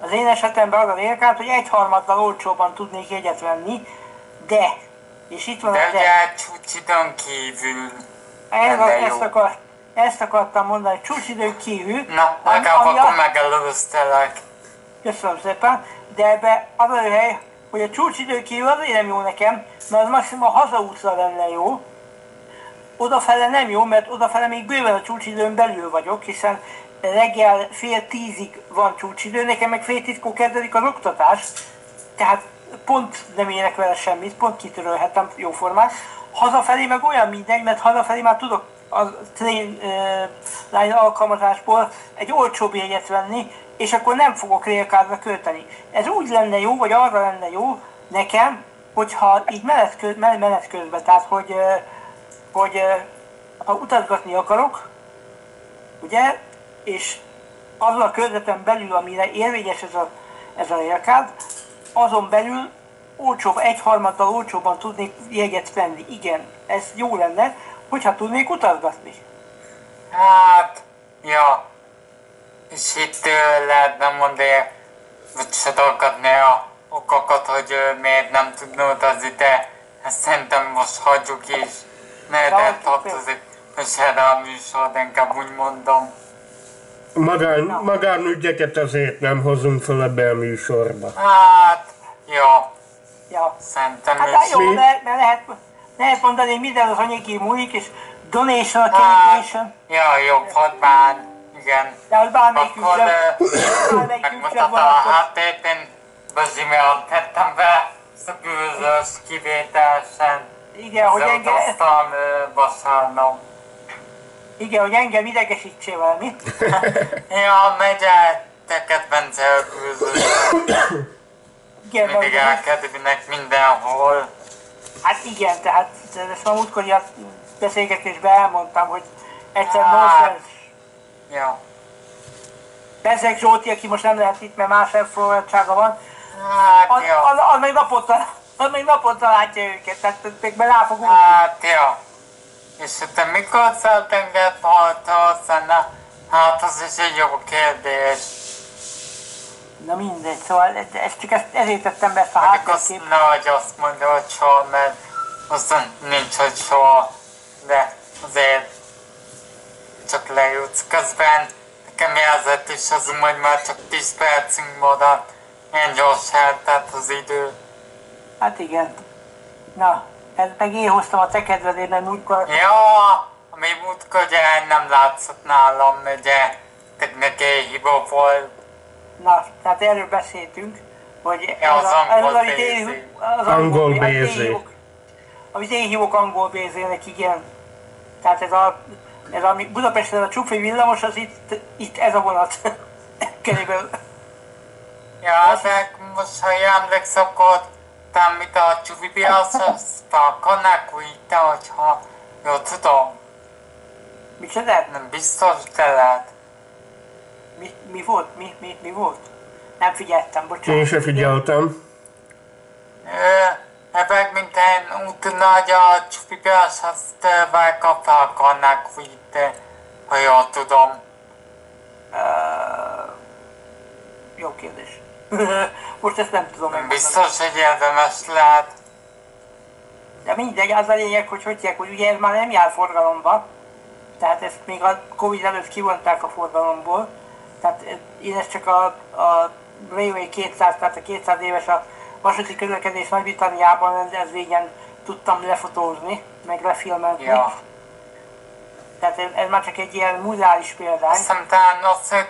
C: Az én esetemben az a railcard, hogy egyharmaddal olcsóban tudnék jegyet venni, de, és itt van
B: de
C: a de.
B: ugye csúcsidőn kívül.
C: Ezt akartam mondani, csúcsidőn kívül.
B: Na, legalább akkor megelőztelek.
C: Köszönöm szépen, de ebbe az a hely, hogy a csúcsidőn kívül azért nem jó nekem, mert az maximum a hazaútra lenne jó. Odafele nem jó, mert odafele még bőven a csúcsidőn belül vagyok, hiszen reggel 9:30 van csúcsidő, nekem meg 9:30 kezdődik az oktatás, tehát pont nem érek vele semmit, pont kitörölhetem jóformán. Hazafelé meg olyan mindegy, mert hazafelé már tudok a Trainline alkalmazásból egy olcsóbb jegyet venni, és akkor nem fogok railcardra költeni. Ez úgy lenne jó, vagy arra lenne jó nekem, hogyha így menet közben, tehát hogy ha utazgatni akarok, ugye, és azon a körzeten belül, amire érvényes ez a railcard, azon belül egyharmaddal olcsóbban tudnék jegyet venni. Igen, ez jó lenne, hogyha tudnék utazgatni.
B: Hát, ja. És itt lehetne mondani, hogy sadolgatni a okokat, hogy miért nem tudna utazni, de ezt szerintem most hagyjuk is. Ne tartozik, és erre a műsor, inkább úgy mondom.
A: Magánügyeket azért nem hozunk fel ebbe a műsorba.
B: Hát, ja. Szerintem
C: hát
B: is.
C: jó, mert lehet mondani, hogy minden az anyagi múlik, és donation, communication.
B: Ja, jobb, hadd bán. Igen.
C: De hogy bármelyik
B: megmutatta a háttét, én Bazsimeon tettem be, szögőzös kivételesen.
C: Igen, hogy engem...
B: Aztán vasárnap.
C: Igen, hogy engem idegesítsél valami.
B: Ja, megye, te kedvence ökőzös. Mindig elkedvinek mindenhol.
C: Hát igen, tehát ezt a múltkori beszélgetésben elmondtam, hogy egyszer nonsens.
B: Ja.
C: Bezeg Zsolti, aki most nem lehet itt, mert más elfoglaltsága van,
B: Hát, ja.
C: az még naponta látja őket, tehát még be rá fog úszni.
B: Hát, ja. És te mikor szeltenged haltasz, hát az is egy jó kérdés.
C: Na mindegy, szóval ezért tettem be ezt a
B: Mondjuk azt
C: háttérkép.
B: nehogy azt mondja, hogy soha, mert aztán nincs, hogy soha, de azért csak lejutsz. Közben nekem jelzett is az, hogy már csak 10 percünk maradt. Ilyen gyors eltelt az idő.
C: Hát igen. Na, ezt meg én hoztam a te kedvedért, nem úgy
B: Ja, ami múltkor ugye nem látszott nálam, ugye technikai hiba volt.
C: Na, tehát erről beszéltünk, hogy
B: Ja, az angol
C: amit
B: BZ.
C: az
A: Angol
C: amit én
A: BZ.
C: hívok- Amit én hívok angol BZ-nek, igen. Tehát ez a Budapesten a Csufi villamos, az itt ez a vonat. Körülbelül.
B: Ja, de most ha emlékszem, akkor talán mit a Csufi piac, azt a Kanakújta, hogyha jól tudom,
C: Micsoda?
B: nem biztos, de lehet.
C: Mi volt? Mi volt? Nem figyeltem, bocsánat.
A: Én se figyeltem.
B: Ebben mint egy útnagy a Csufi piac, azt megkapta a Kanakújta, ha jól tudom.
C: Jó kérdés. Most ezt nem tudom megmondani.
B: Biztos, hogy érdemes lehet.
C: De mindegy, az a lényeg, hogy hívják, hogy ugye ez már nem jár forgalomba. Tehát ezt még a Covid előtt kivonták a forgalomból. Tehát én ezt csak a Railway 200, tehát a 200 éves a vasúti közlekedés Nagy-Britanniában rendezvényen tudtam lefotózni, meg lefilmelni.
B: Ja.
C: Tehát ez már csak egy ilyen muzeális példány.
B: Aztán talán azt hogy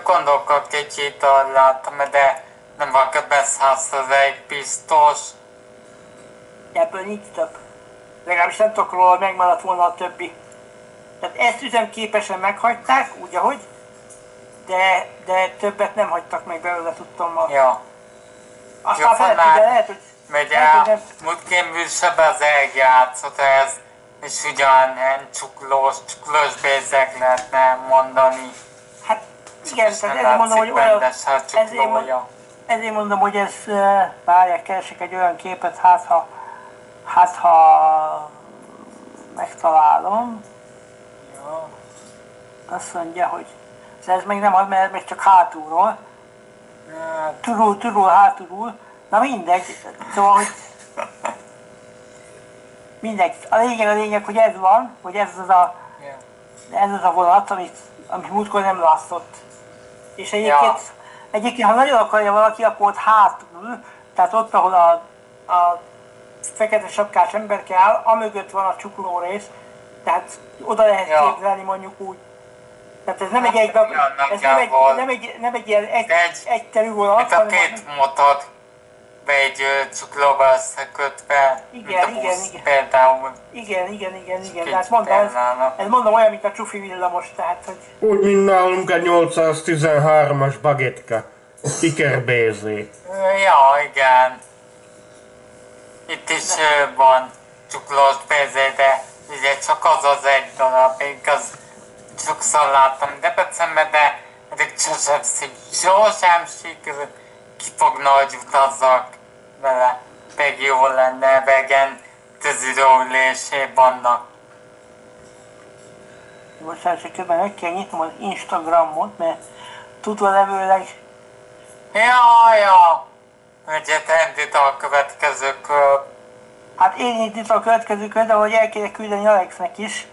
B: gondolkodok kicsit, láttam, de nem vagyok ebben 100% biztos.
C: Ebből nincs több. Legalábbis nem tudok róla, megmaradt volna a többi. Tehát ezt üzemképesen meghagyták, úgy ahogy, de többet nem hagytak meg belőle, tudtam.
B: Ja.
C: Aztán
B: Jó,
C: felett,
B: már
C: de lehet, hogy...
B: Megy
C: lehet, hogy
B: el,
C: nem-
B: múltkén műsorban az eljátszott ez, és ugyan csuklós bézek lehetne mondani.
C: Hát igen,
B: És
C: tehát
B: nem
C: ezért mondom,
B: látszik
C: hogy olyan...
B: rendes a csuklója.
C: Ezért mondom, hogy ez... Várják, keresek egy olyan képet, hát ha megtalálom.
B: Jó.
C: Azt mondja, hogy ez még nem az, mert még csak hátulról.
B: Hát,
C: Turul, hátulul. Na mindegy, szóval, hogy... Mindegy. A lényeg, hogy ez van, hogy ez az a vonat, amit múltkor nem látszott. És egyébként, ha nagyon akarja valaki, akkor ott hátul, tehát ott, ahol a fekete sapkás emberke áll, amögött van a csukló rész, tehát oda lehet képzelni mondjuk úgy. Tehát ez nem egy egybe, ez nem egy ilyen egyterű vonat,
B: mint a két motor be egy csuklóba összekötve, mint a busz például.
C: Igen. Tehát mondom olyan, mint a Csufi villamos, tehát hogy...
A: Úgy, mint nálunk a 813-as bagetka. Ikerbézé.
B: Ja, igen. Itt is van csuklós bézé, de ugye csak az egy darab, igaz. Sokszor láttam Debrecenben, de eddig sosem sikerült kifogna, hogy utazzak vele. Pedig jó lenne, vegen tűzülésé vannak.
C: Bocsánat, csak közben meg kell nyitnom az Instagramot, mert tudva levőleg...
B: Ja. Egyet indít a következő kör.
C: Hát én indítom a következő kör, de hogy el kéne küldeni Alexnek is.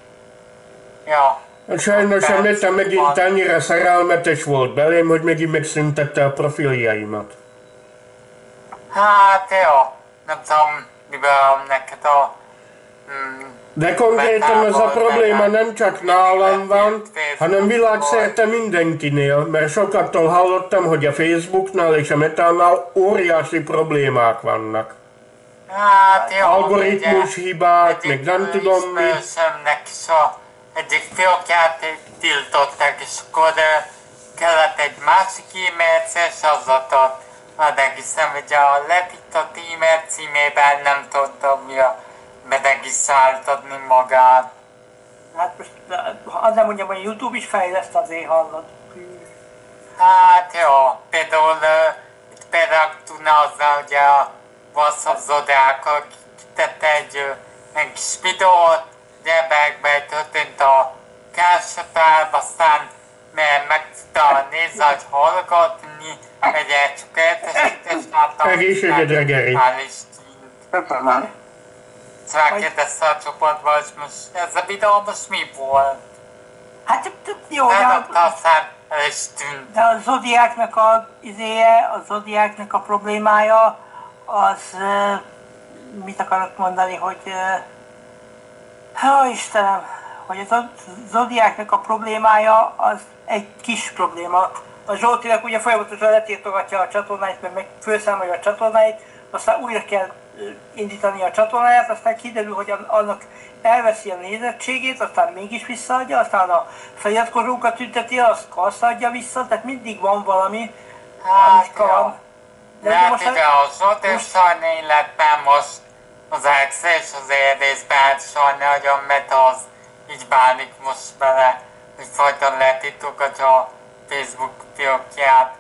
B: Ja.
A: Sajnos a Meta megint annyira szerelmetes volt belém, hogy megint megszüntette a profiljaimat.
B: Hát jó. Nem tudom, mivel neked a...
A: De konkrétan ez a probléma nem csak nálam van, hanem világszerte mindenkinél, mert sokaktól hallottam, hogy a Facebooknál és a Metánál óriási problémák vannak.
B: Hát jó,
A: Algoritmus hibák, meg nem tudom mi.
B: Ismerősömnek is egyik fiókját tiltották, és akkor kellett egy másik e-mail, és az adott. De hiszem, hogy a letított e-mail címében nem tudtam beregisztráltatni magát.
C: Hát most az nem mondjam, hogy a YouTube is fejleszt azért hallod.
B: Hát jó, például itt például tudna azzal, hogy a WhatsApp Zodiákkal kitette egy kis videót, gyermekben történt a keresetelb, aztán mert meg tudta nézni, hogy hallgatni, egyet csak értesítést láttam.
A: Egészségedre, Geri.
D: Köszönöm.
B: Rákérdezte a csoportba, és most ez a videó most mi volt?
C: Hát jó,
B: Eldobta, aztán el is tűnt.
C: de a Zodiáknak a izéje, a Zodiáknak a problémája, az mit akarok mondani, hogy Istenem, hogy a Zodiáknak a problémája az egy kis probléma. A Zsoltinak ugye folyamatosan letiltogatja a csatornáit, meg felszámolja a csatornáit, aztán újra kell indítani a csatornáját, aztán kiderül, hogy annak elveszi a nézettségét, aztán mégis visszaadja, aztán a feliratkozókat tünteti, azt adja vissza, tehát mindig van valami,
B: Hát
C: van.
B: jó. De hát ugye a Zsolti életben most az Ex és az Érdészben sajnálja, hogy a Meta az így bánik most vele, hogy folyton letiltogatja a Facebook fiókját.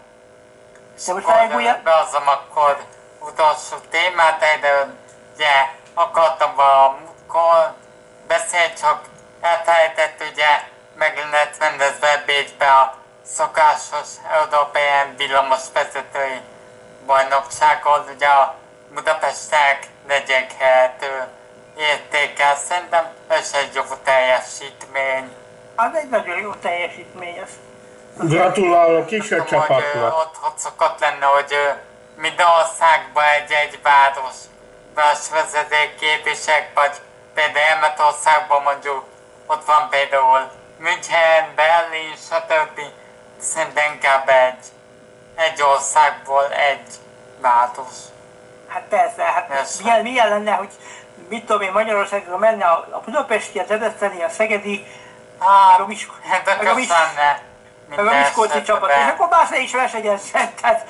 B: És
C: De most
B: akkor
C: elgújja-
B: behozom akkor utolsó témát, de ugye akartam valamikor beszélni, csak elfelejtett, ugye meg lett rendezve Bécsbe a szokásos európai villamosvezetői bajnokságon, ugye a Budapestek negyedhető értékel, szerintem ez egy jó teljesítmény.
C: Az egy nagyon jó teljesítmény, az.
A: Gratulálok is a
B: Tudom, hogy
A: csapatnak.
B: ott szokott lenne, hogy minden országban egy város vezetékképvisek, vagy például Németországban mondjuk ott van például München, Berlin, stb. Szerintem inkább egy országból egy város.
C: Hát persze, hát
B: Persze.
C: milyen lenne, hogy mit tudom én, Magyarországra menne a budapesti, a debreceni, a szegedi,
B: Hát,
C: meg a Miskolci,
B: érdekes lenne.
C: meg a Miskolci csapat, és akkor más ne is versenyezzen, tehát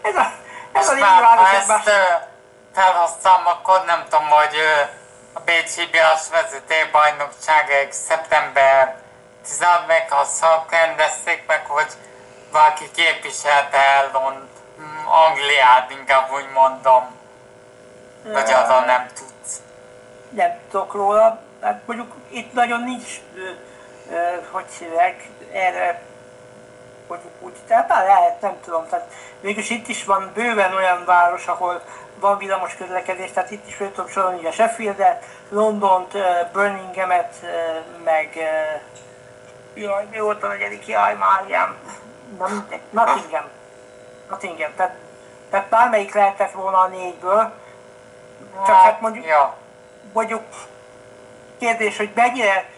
C: ez a
B: Most már,
C: lényváros
B: ha
C: egymás.
B: ezt felhoztam, akkor nem tudom, hogy a Bécsi Bias vezető bajnokság szeptember 16-nak azt rendezték meg, hogy valaki képviselte el Angliát, inkább úgy mondom. Vagy arról nem tudsz.
C: Nem tudok róla, hát mondjuk itt nagyon nincs, hogy hívják, erre, mondjuk úgy, tehát lehet, nem tudom, tehát mégis itt is van bőven olyan város, ahol van villamos közlekedés, tehát itt is fel tudom sorolni a Sheffieldet, Londont, Birminghamet, meg jaj, mi volt a negyedik, jaj, Máriám, Nottingham, tehát bármelyik lehetett volna a négyből, csak hát mondjuk kérdés, hogy mennyire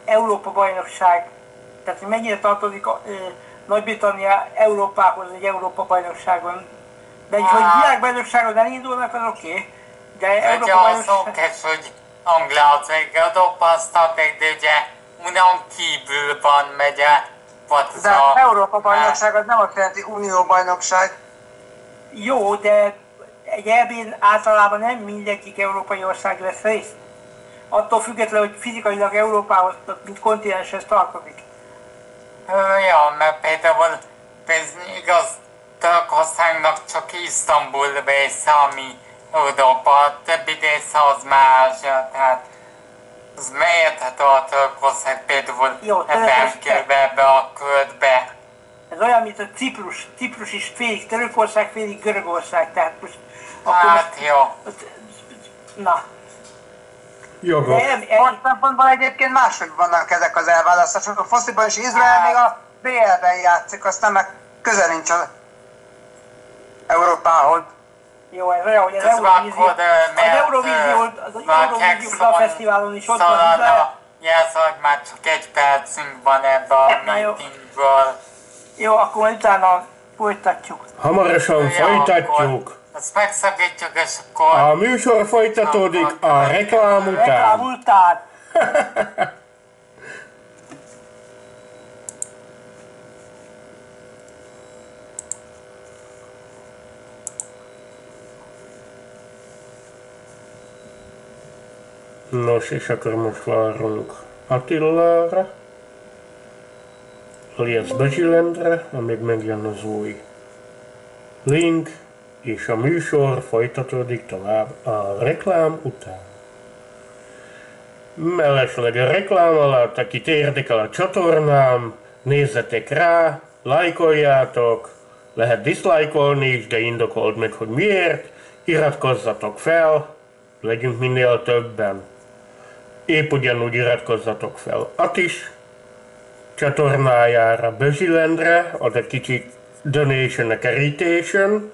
C: Európa bajnokság, tehát hogy mennyire tartozik Nagy-Britannia Európához egy Európa bajnokságon. De hogy világbajnokságon elindulnak, az oké. De Európa
B: bajnokság... hogy Anglia az egy Európa-aztag, de ugye unión kívül van megye.
D: De Európa bajnokság az nem azt jelenti unió bajnokság.
C: Jó, de egy EB-n általában nem mindegyik európai ország lesz részt. Attól függetlenül, hogy fizikailag Európához, mint kontinenshez tartozik.
B: Ja, mert például igaz, Törökországnak csak Isztambul része, ami Európa, a többi része az már Ázsia, tehát az érthető a Törökország például ebben kerül ebbe a körbe.
C: Ez olyan, mint a Ciprus is félig Törökország, félig Görögország, tehát most...
B: Hát jó.
C: Na.
A: Jogos.
D: Most szempontból egyébként máshogy vannak ezek az elválasztások. A fociban is Izrael még a BL-ben játszik, aztán meg közel nincs az Európához.
C: Jó, ez olyan, hogy az Eurovízió Fesztiválon is ott van Izrael.
B: Jelző, hogy már csak egy percünk van ebbe a meetingből.
C: Jó, akkor majd utána folytatjuk.
A: Hamarosan folytatjuk.
B: Ezt megszakítjuk, és akkor...
A: A műsor folytatódik a reklám után.
C: Reklám után.
A: Nos, és akkor most várunk Attilára, alias Bezsilendre, amíg megjön az új link, és a műsor folytatódik tovább a reklám után. Mellesleg a reklám alatt, akit érdekel a csatornám, nézzetek rá, lájkoljátok, lehet diszlájkolni is, de indokold meg, hogy miért, iratkozzatok fel, legyünk minél többen. Épp ugyanúgy iratkozzatok fel Atis csatornájára, Bözsilendre, az egy kicsi donation a kerítésen.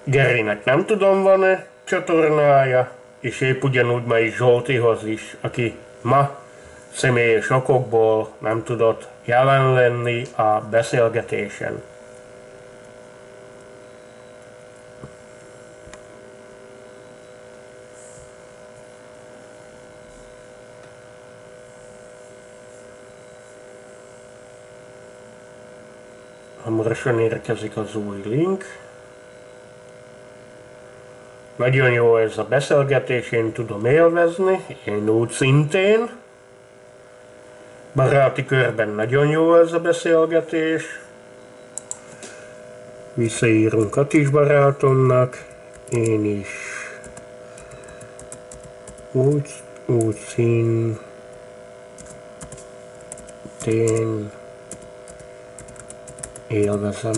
A: Gerinek nem tudom, van-e csatornája, és épp ugyanúgy ma is Zsoltihoz is, aki ma személyes okokból nem tudott jelen lenni a beszélgetésen. Hamarosan érkezik az új link. Nagyon jó ez a beszélgetés, én tudom élvezni, én úgy szintén. Baráti körben nagyon jó ez a beszélgetés. Visszaírunk Atis barátomnak, én is úgy szintén élvezem.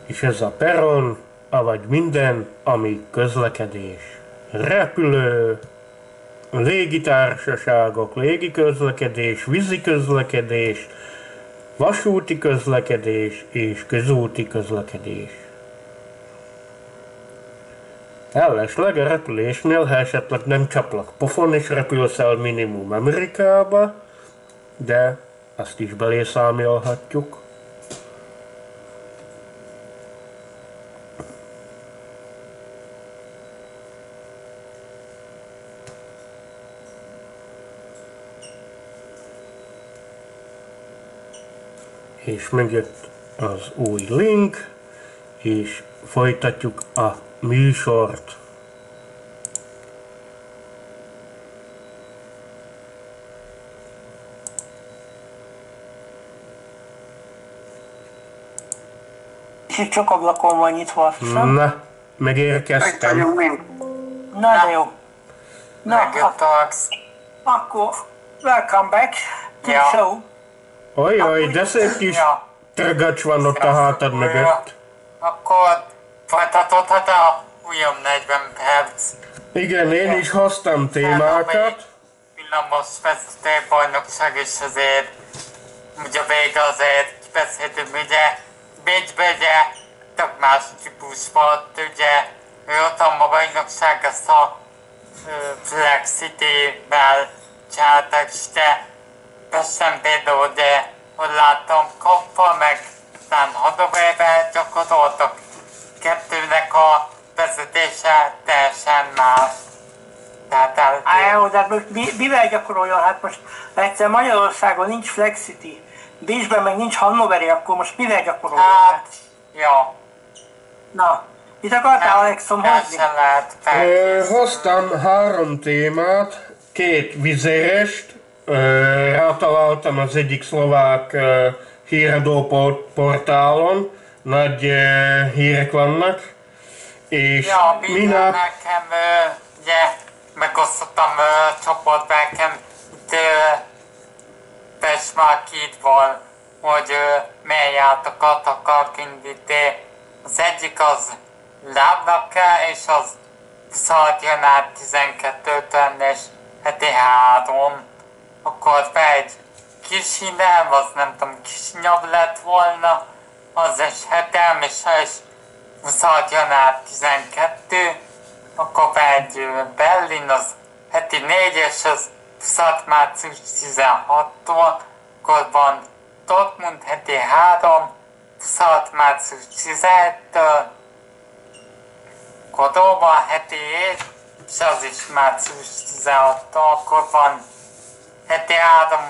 A: És ez a peron, avagy minden, ami közlekedés. Repülő, légitársaságok, légiközlekedés, vízi közlekedés, vasúti közlekedés és közúti közlekedés. Mellesleg a repülésnél, ha esetleg nem csaplak pofon és repülsz el minimum Amerikába, de azt is belészámolhatjuk. És megjött az új link, és folytatjuk a műsort.
C: És csak ablakon van nyitva, hiszem.
A: Na, megérkeztem.
C: Na de jó. Na,
B: Megjöttalaksz.
C: akkor welcome back to the
B: Ja.
C: show.
A: Ojjaj, de szép kis tragacs van ott a hátad mögött.
B: Akkor folytatódhat a újabb 40 perc.
A: Igen, én is hoztam témákat.
B: Villamos vezető bajnokság is azért, ugye vége azért beszéltünk, ugye Bécsben ugye tök más típus volt, ugye ő ott a bajnokság ezt a Flex City-vel csináltak, és de Pesten például, de hogy láttam Koppa, meg aztán Hadovével gyakoroltak. Kettőnek a vezetése teljesen más. Tehát
C: Jó, de most mivel gyakoroljon? Hát most egyszer Magyarországon nincs Flexity, Bécsben meg nincs Hannoveri, akkor most mivel gyakoroljon?
B: hát, jó.
C: Na, mit akartál, Alexom, hozni?
B: Teljesen lehet fel.
A: Hoztam 3 témát, 2 vizérest, rátaláltam az egyik szlovák híradó portálon, nagy hírek vannak, és
B: Ja, minden
A: minap
B: nekem, ugye, megosztottam csoportba nekem itt Pesmákidval, hogy mely játokat akarok indítani. Az egyik az Lábnake, és az 26. január 12-től és heti 3. Akkor egy Kisinem, az nem tudom, Kisinyav lett volna, az egy hetem, és 26. január 12, akkor egy Berlin, az heti 4, és az 26. március 16-tól, akkor van Dortmund heti 3, 26. március 17-től, Kodóban heti 7, és az is március 16-tól, akkor van heti 3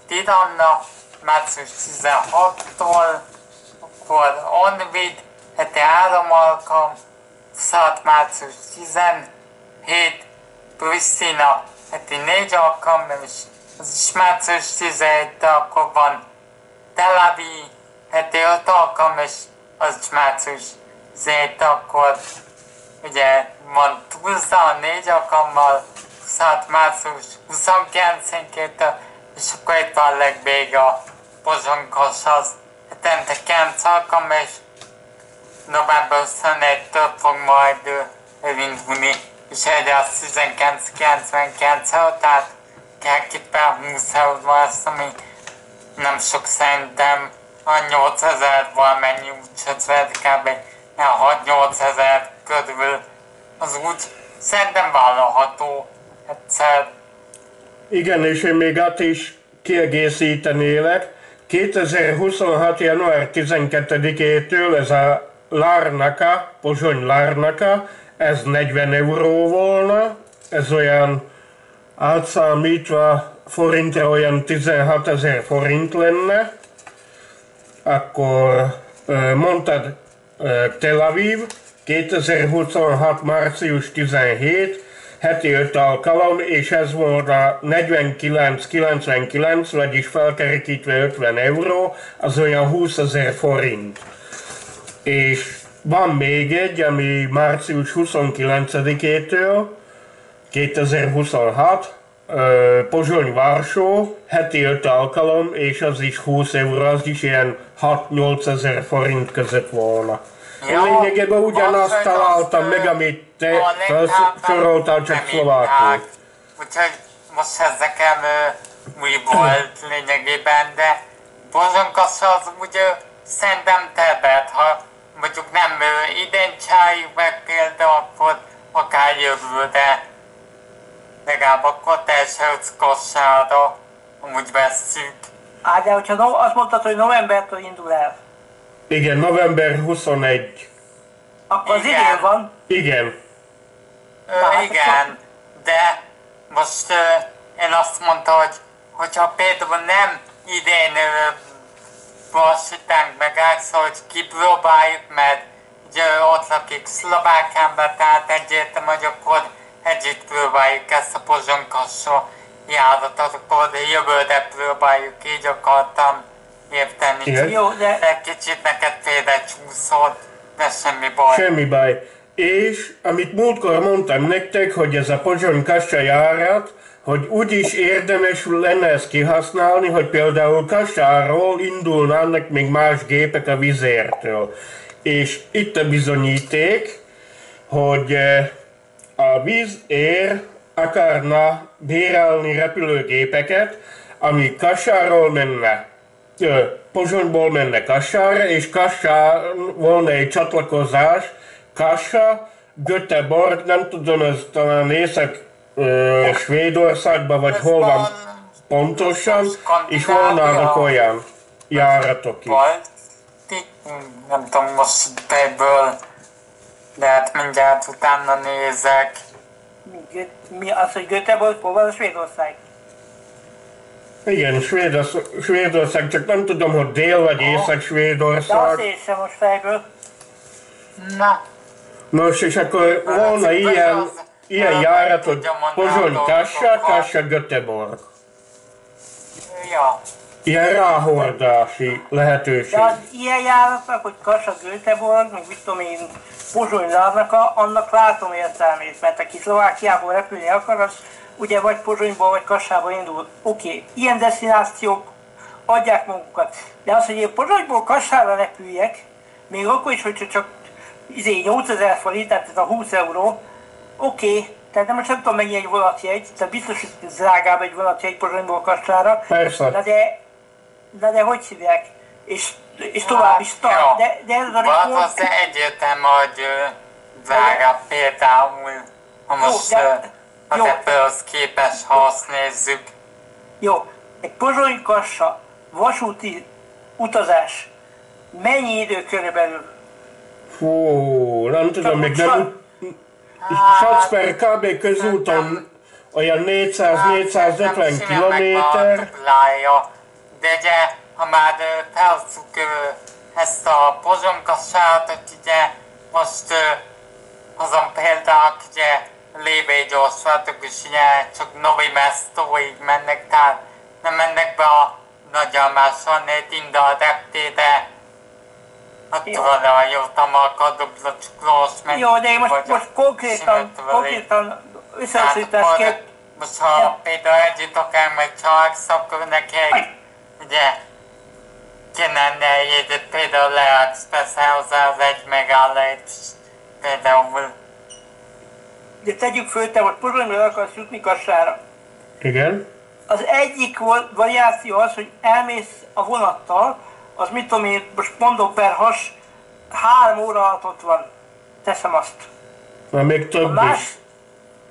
B: Tirana, március 16-tól, akkor Onvid, heti 3 alkalom, 26. március 17, Pristina, heti 4 alkalom, és az is március 17, akkor van Tel Aviv, heti 5 alkalom, és az is március 17, akkor ugye van Tulsa 4 alkalommal, 26 március 29-től, és akkor itt van legvég a Pozsonykos az hetente 9 alkalommal, és november 21-től fog majd elindulni, és egyre az 19,99 euró, tehát képpen 20 euró lesz, ami nem sok szerintem, a 8000 valamennyi úgyhogy kb. 6-8 ezer körül, az úgy szerintem vállalható egyszer.
A: Igen, és én még át is kiegészítenélek. 2026. január 12-től ez a Larnaca, Pozsony Larnaca, ez 40 euró volna, ez olyan átszámítva forintra olyan 16 000 forint lenne. Akkor mondtad Tel Aviv, 2026. március 17, heti 5 alkalom, és ez volt a 49,99, vagyis felkerekítve 50 euró, az olyan 20 000 forint. És van még egy, ami március 29-től, 2026, Pozsony-Varsó, heti 5 alkalom, és az is 20 euró, az is ilyen 6-8 000 forint között volna. Ja, lényegében ugyanazt találtam meg, amit te felsoroltál, csak szlovákul.
B: Úgyhogy most ez nekem új volt lényegében, de Pozsonykos az úgy szerintem többet, ha mondjuk nem idén csináljuk meg például, akkor akár jövő, de legalább akkor teljesen kossára amúgy vesszük.
C: De hogyha azt mondtad, hogy novembertől indul el.
A: Igen, november 21.
C: Akkor az idén van.
A: Igen.
B: Igen, de most én azt mondtam, hogy hogyha például nem idén valósítánk meg szóval, hogy kipróbáljuk, mert ugye ott lakik szlovák ember, tehát egyértelmű, hogy akkor együtt próbáljuk ezt a Pozsonykosra járatot, akkor jövőre próbáljuk, így akartam érteni.
A: Igen.
C: Jó,
B: de kicsit neked félrecsúszott, de semmi baj.
A: Semmi baj. És amit múltkor mondtam nektek, hogy ez a Pozsony-Kassa járat, hogy úgyis érdemes lenne ezt kihasználni, hogy például Kassáról indulnának még más gépek a Vizértől. És itt a bizonyíték, hogy a Vizér akarna bérelni repülőgépeket, ami Kassáról menne, Pozsonyból menne Kassára, és Kassán volna egy csatlakozás, Kassa, Göteborg, nem tudom, ez talán Észak-Svédországban, vagy hol van pontosan, és volnának olyan járatok is.
B: Nem tudom, most fejből lehet mindjárt utána nézek.
C: Mi az, hogy Göteborg, hol van a Svédország?
A: Igen, Svédország, csak nem tudom, hogy dél vagy Észak-Svédország.
C: De azt észre most fejből.
B: Na.
A: Nos, és akkor volna ilyen járat, hogy Pozsony-Kassa, Kassa-Göteborg.
B: Ja.
A: Ilyen ráhordási lehetőség.
C: De az ilyen járatnak, hogy Kassa-Göteborg, meg mit tudom én, Pozsony-Larnaca, annak látom értelmét, mert aki Szlovákiából repülni akar, az ugye vagy Pozsonyból, vagy Kassából indul. Oké, ilyen desztinációk adják magukat. De az, hogy én Pozsonyból Kassára repüljek, még akkor is, hogy csak 8000 forint, tehát ez a 20 euró, oké, tehát most nem tudom mennyi egy vonatjegy, tehát biztos, hogy drágább egy vonatjegy Pozsonyból Kassára.
A: Persze.
C: De hogy hívják? És tovább is tart. De ez a
B: report... Az egyértelmű, hogy drágább például, ha most az Apple-hoz képest, ha azt nézzük.
C: Jó, egy Pozsony-Kassa vasúti utazás mennyi idő körülbelül?
A: Fú, nem tudom, még nem... Satsz per kb. Közúton olyan 400-450 kilométer.
B: De ugye, ha már felszuk ezt a Pozsony-Kassát, ugye most azon például ugye lévő gyorsvatok is ugye csak Novi Mestoig mennek, tehát nem mennek be a Nagyalmáson, Tindal reptére, Attuvalajuttam a kadubla csuklós meg.
C: Jó, de én most konkrétan összehasonlításképp...
B: Most ha például együtt akár meg csalsz, akkor neked ugye kéne jegyet például leadsz persze hozzá az 1 megállít például.
C: De tegyük föl, te most Pozsonyra akarsz jutni Kassára.
A: Igen.
C: Az egyik variáció az, hogy elmész a vonattal, az mit tudom én, most mondom per has, 3 óra alatt ott van. Teszem azt.
A: Már még több is.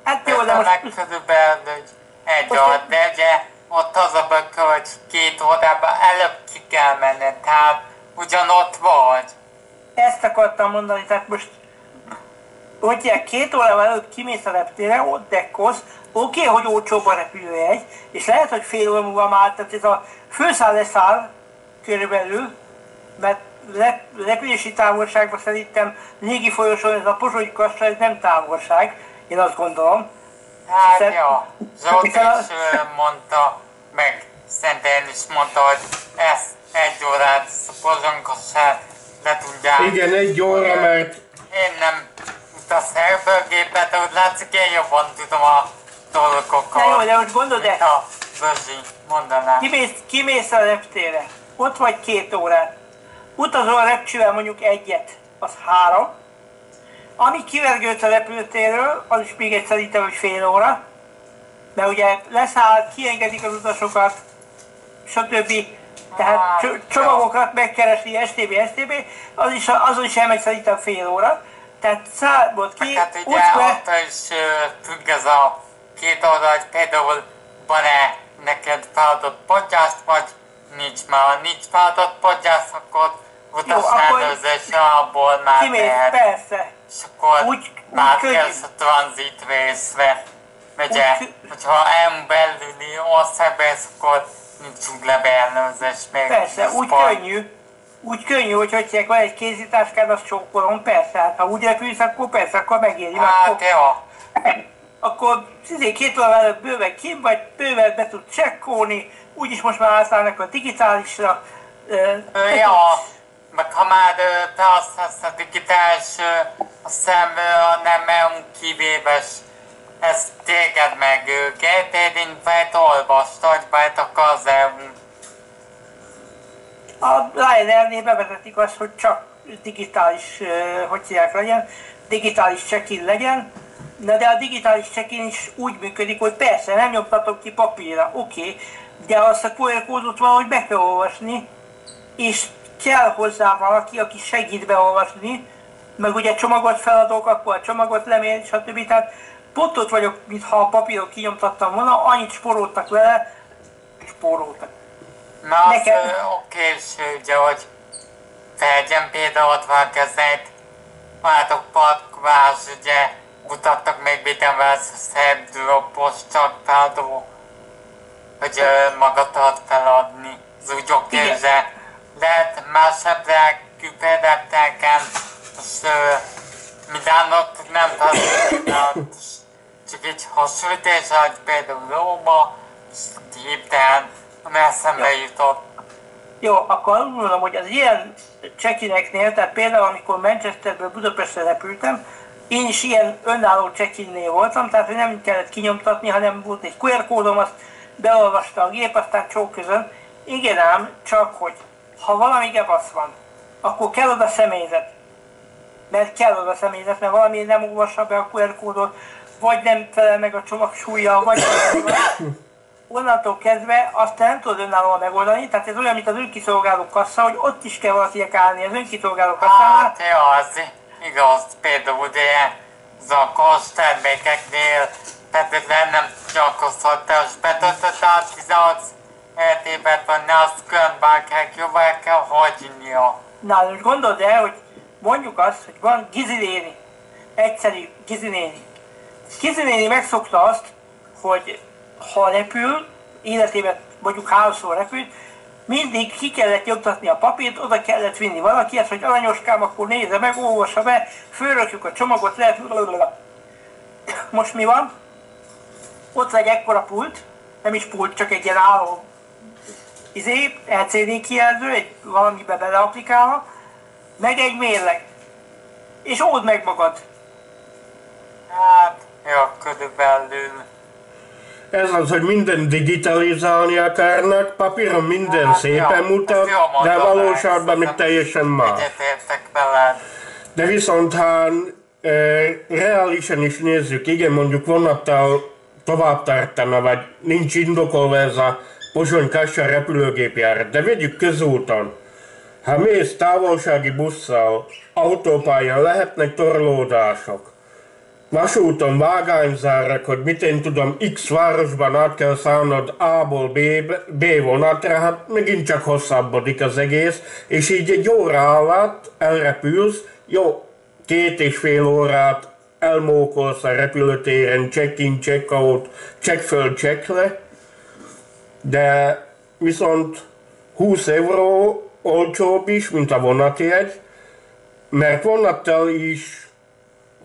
C: Hát jó, de most...
B: Körülbelül egy óra, de ugye ott az a bökő, hogy 2 órában előbb ki kell menned, tehát ugyanott vagy.
C: Ezt akartam mondani, tehát most hogyha 2 órával előtt kimész a reptérre, ott dekkolsz, oké, hogy olcsóbb a repülőjegy, és lehet, hogy fél óra múlva már, tehát ez a főszáll-leszáll körülbelül, mert repülési távolságban szerintem légi folyosón ez a Pozsony-Kassa, ez nem távolság, én azt gondolom.
B: Hát jó, Zsolt is mondta, meg Szentén is mondta, hogy ezt 1 órát Pozsony-Kassát le tudják.
A: Igen, 1 óra, mert...
B: Én nem utasz Herbergépet, de úgy látszik, én jobban tudom a dolgokat.
C: Na jó, de most gondold el.
B: A Bözsi mondaná.
C: Kimész a reptérre, ott vagy 2 órát. Utazol a repcsivel mondjuk 1-et, az 3. Ami kivergődsz a repülőtérről, az is még egy szerintem, hogy fél óra. Mert ugye leszáll, kiengedik az utasokat, stb. Tehát csomagokat megkeresni, STB, azon is elmegy szerintem fél óra. Tehát szállod ki,
B: hát ugye ott is függ ez a 2 óra, hogy például van-e neked feladott podcast, vagy nincs már. Ha nincs feladott podcast, akkor utaselőzésre abból már
C: kimész, persze.
B: És akkor már kezd a tranzit részre. Ugye, hogyha EU belüli országban, akkor nincs útlevelőzés még.
C: Persze, úgy könnyű, hogy hagyják, van egy kézitáskád, azt csókolom, persze, hát ha úgy repülsz, akkor persze, akkor megéri.
B: Hát jó.
C: Akkor 2 óra előtt bőven kim vagy, bőven be tud csekkolni, úgyis most már átállnak a digitálisra.
B: Ja, meg ha már te használsz a digitális, azt hiszem nem EU kivéves, ez téged meg GTD-t olvastad, vagy akarsz EU.
C: A Ryanair-nél bevezetik azt, hogy csak digitális, legyen, digitális check-in legyen, de a digitális check-in is úgy működik, hogy persze nem nyomtatok ki papírra, oké, de azt a QR kódot valahogy be kell olvasni, és kell hozzá valaki, aki segít beolvasni, meg ugye csomagot feladok, akkor a csomagot lemér, stb. Tehát pont ott vagyok, mintha a papíron kinyomtattam volna, annyit spóroltak vele,
B: Na az oké, ugye, hogy felgyen például van kezeit, látok parkvás, ugye, mutattak még mindenvel szebb dropos csak feladó, hogy magadat feladni. Az úgy oké, de lehet másebb repülőtereken, és mindannyian nem tudom, csak egy hasonlítás, hogy például Róma, és hirtelen, ami eszembe jutott.
C: Jó, akkor úgy mondom, hogy az ilyen check-ineknél, tehát például amikor Manchesterből Budapestre repültem, én is ilyen önálló check-innél voltam, tehát hogy nem kellett kinyomtatni, hanem volt egy QR kódom, azt beolvasta a gép, aztán csóközön. Igen ám, csak hogy ha valami gebasz van, akkor kell oda személyzet. Mert kell oda személyzet, mert valami nem olvassa be a QR kódot, vagy nem felel meg a csomag súlya, vagy onnantól kezdve azt nem tudod önállóan megoldani, tehát ez olyan, mint az önkiszolgáló kassa, hogy ott is kell valakinek állni az önkiszolgáló kasszánál.
B: Hát jó, az igaz, például ugye az a kosttermékeknél feltétlenül nem gyakorlott, és betöltötte a 18 évet, vagy ne azt különben kell jobban kell hagynia.
C: Na, most gondold el, hogy mondjuk azt, hogy van Gizi néni, egyszerű Gizi néni. Gizi néni megszokta azt, hogy ha repül, életében mondjuk 3-szor repült, mindig ki kellett nyomtatni a papírt, oda kellett vinni valakihez, hogy aranyoskám, akkor nézze meg, olvassa be, fölrakjuk a csomagot, lehet... Most mi van? Ott egy ekkora pult, nem is pult, csak egy ilyen álló LCD kijelző, egy valamibe beleaplikálva, meg egy mérleg. És old meg magad.
B: Hát, jó, körülbelül.
A: Ez az, hogy mindent digitalizálni akarnak, papíron minden
B: Hát,
A: szépen
B: jó,
A: mutat,
B: ezt jól
A: de
B: mondod,
A: valóságban még
B: ezt
A: teljesen más.
B: Egyetértek veled.
A: De viszont ha reálisan is nézzük, igen, mondjuk vonattal tovább tartana, vagy nincs indokolva ez a Pozsony-Kassa repülőgépjárat, de vegyük közúton. Ha mész távolsági busszal, autópályán lehetnek torlódások. Vasúton vágányzárak, hogy mit én tudom, X városban át kell szállnod A-ból B vonatra, hát megint csak hosszabbodik az egész, és így egy óra alatt elrepülsz, jó, 2,5 órát elmókolsz a repülőtéren, check-in, check-out, check föl, check le, de viszont 20 euró olcsóbb is, mint a vonatjegy, mert vonattal is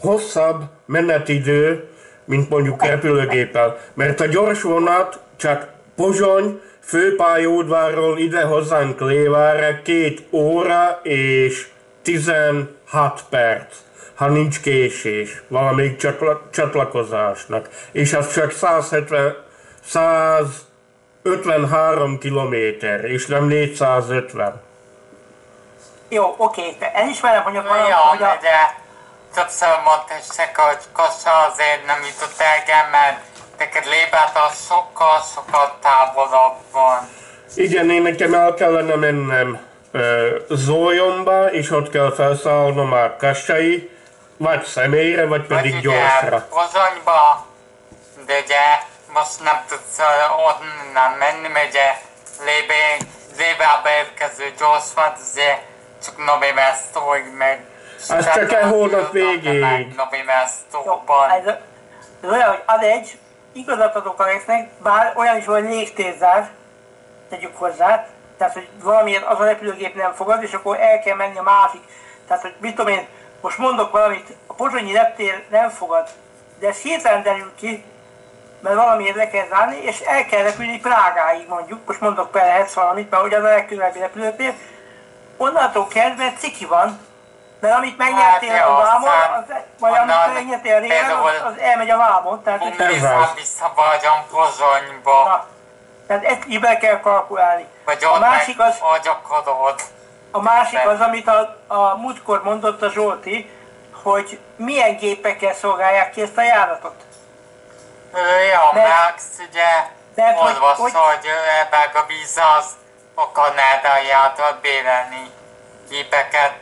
A: hosszabb menetidő, mint mondjuk repülőgéppel. Mert a gyors vonat csak Pozsony főpályaudvarról ide hozzánk Lévára 2 óra és 16 perc, ha nincs késés valamelyik csatlakozásnak. És az csak 153 kilométer, és nem 450.
C: Jó, oké, de elismerem, hogy
B: Ja, de többször mondta is Szeka, hogy Kassa azért nem jutott el, mert neked Lébától sokkal távolabb van.
A: Igen, én nekem el kellene mennem Zólyomba, és ott kell felszállnom a Kassai, vagy személyre, vagy pedig
B: Vagy
A: gyorsra.
B: ugye Pozsonyba, de ugye most nem tudsz onnan menni, mert ugye Lébába érkező gyors van, ugye csak novembertől meg.
A: Az csak egy hónap végéig.
B: Novembertóban.
C: Ez olyan, hogy ad egy, igazat adok Alexnek, bár olyan is, hogy légtérzár, tegyük hozzá, tehát hogy valamiért az a repülőgép nem fogad, és akkor el kell menni a másik. Tehát, hogy mit tudom én, most mondok valamit, a pozsonyi reptér nem fogad, de ez hirtelen derül ki, mert valamiért le kell zárni, és el kell repülni Prágáig mondjuk, most mondok Perhetsz valamit, mert ugye az a legközelebbi repülőtér, onnantól kezdve ciki van, mert amit megnyertél
B: Hát,
C: a vámon,
B: aztán
C: vagy amit
B: onnan
C: megnyertél a régen,
B: például
C: az elmegy a vámon. Tehát,
B: vissza vagyon Pozsonyba,
C: na, tehát ezt így be kell kalkulálni.
B: vagy
C: A
B: ott
C: másik az,
B: gyakorod.
C: a másik az, amit a múltkor mondott a Zsolti, hogy milyen gépekkel szolgálják ki ezt a járatot.
B: Ja,
C: Mert-
B: Max ugye olvassa, hogy ebben a víz az a Kanadájától bérelni gépeket.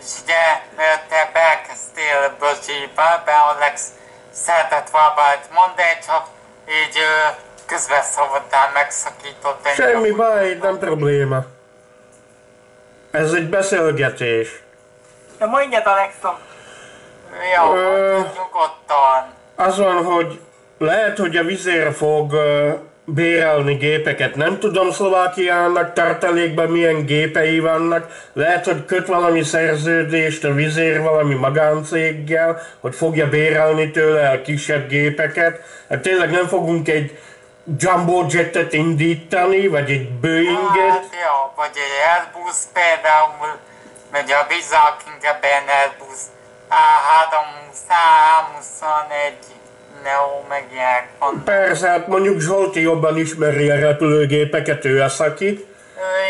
B: És ugye, mert te elkezdtél Bözsébe, be Alex szeretett valamit mondani, csak így közbeszóltál, megszakított engem.
A: Semmi baj, nem probléma. Ez egy beszélgetés.
C: De mondjad, Alexom,
B: Jó,
A: Ö,
B: nyugodtan.
A: Az van, hogy lehet, hogy a vizér fog bérelni gépeket. Nem tudom Szlovákiának tartalékban milyen gépei vannak. Lehet, hogy köt valami szerződést a vizér valami magáncéggel, hogy fogja bérelni tőle a kisebb gépeket. Hát tényleg nem fogunk egy Jumbo Jetet indítani, vagy egy Boeinget.
B: Hát jó, vagy egy Airbus például, megy a bizak inkább egy Airbus A320, A21, Neo, meg ilyenek van.
A: Persze, hát mondjuk Zsolti jobban ismeri a repülőgépeket, ő a szaki.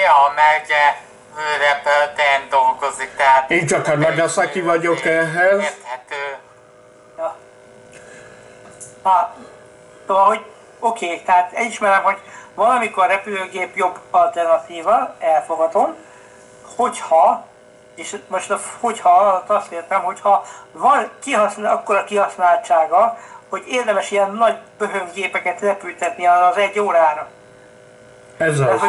B: Ja, mert ugye ő repülőtéren dolgozik, tehát...
A: Én csak a Nagasaki vagyok ehhez.
B: Érthető.
C: ja. Szóval, hogy oké, tehát elismerem, hogy valamikor repülőgép jobb alternatíva, elfogadom, hogyha, és most a hogyha alatt azt értem, hogyha van akkora kihasználtsága, hogy érdemes ilyen nagy böhöngépeket repültetni az 1 órára.
A: Ez
C: Mert
A: az.
C: hogy,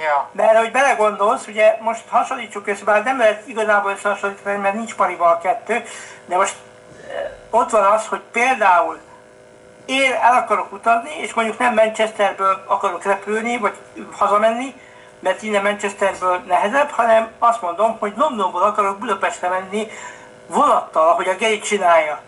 B: Ja.
C: mert hogy belegondolsz, ugye most hasonlítsuk össze, bár nem lehet igazából összehasonlítani, mert nincs pariba a kettő, de most ott van az, hogy például én el akarok utazni, és mondjuk nem Manchesterből akarok repülni, vagy hazamenni, mert innen Manchesterből nehezebb, hanem azt mondom, hogy Londonból akarok Budapestre menni vonattal, ahogy a Geri csinálja.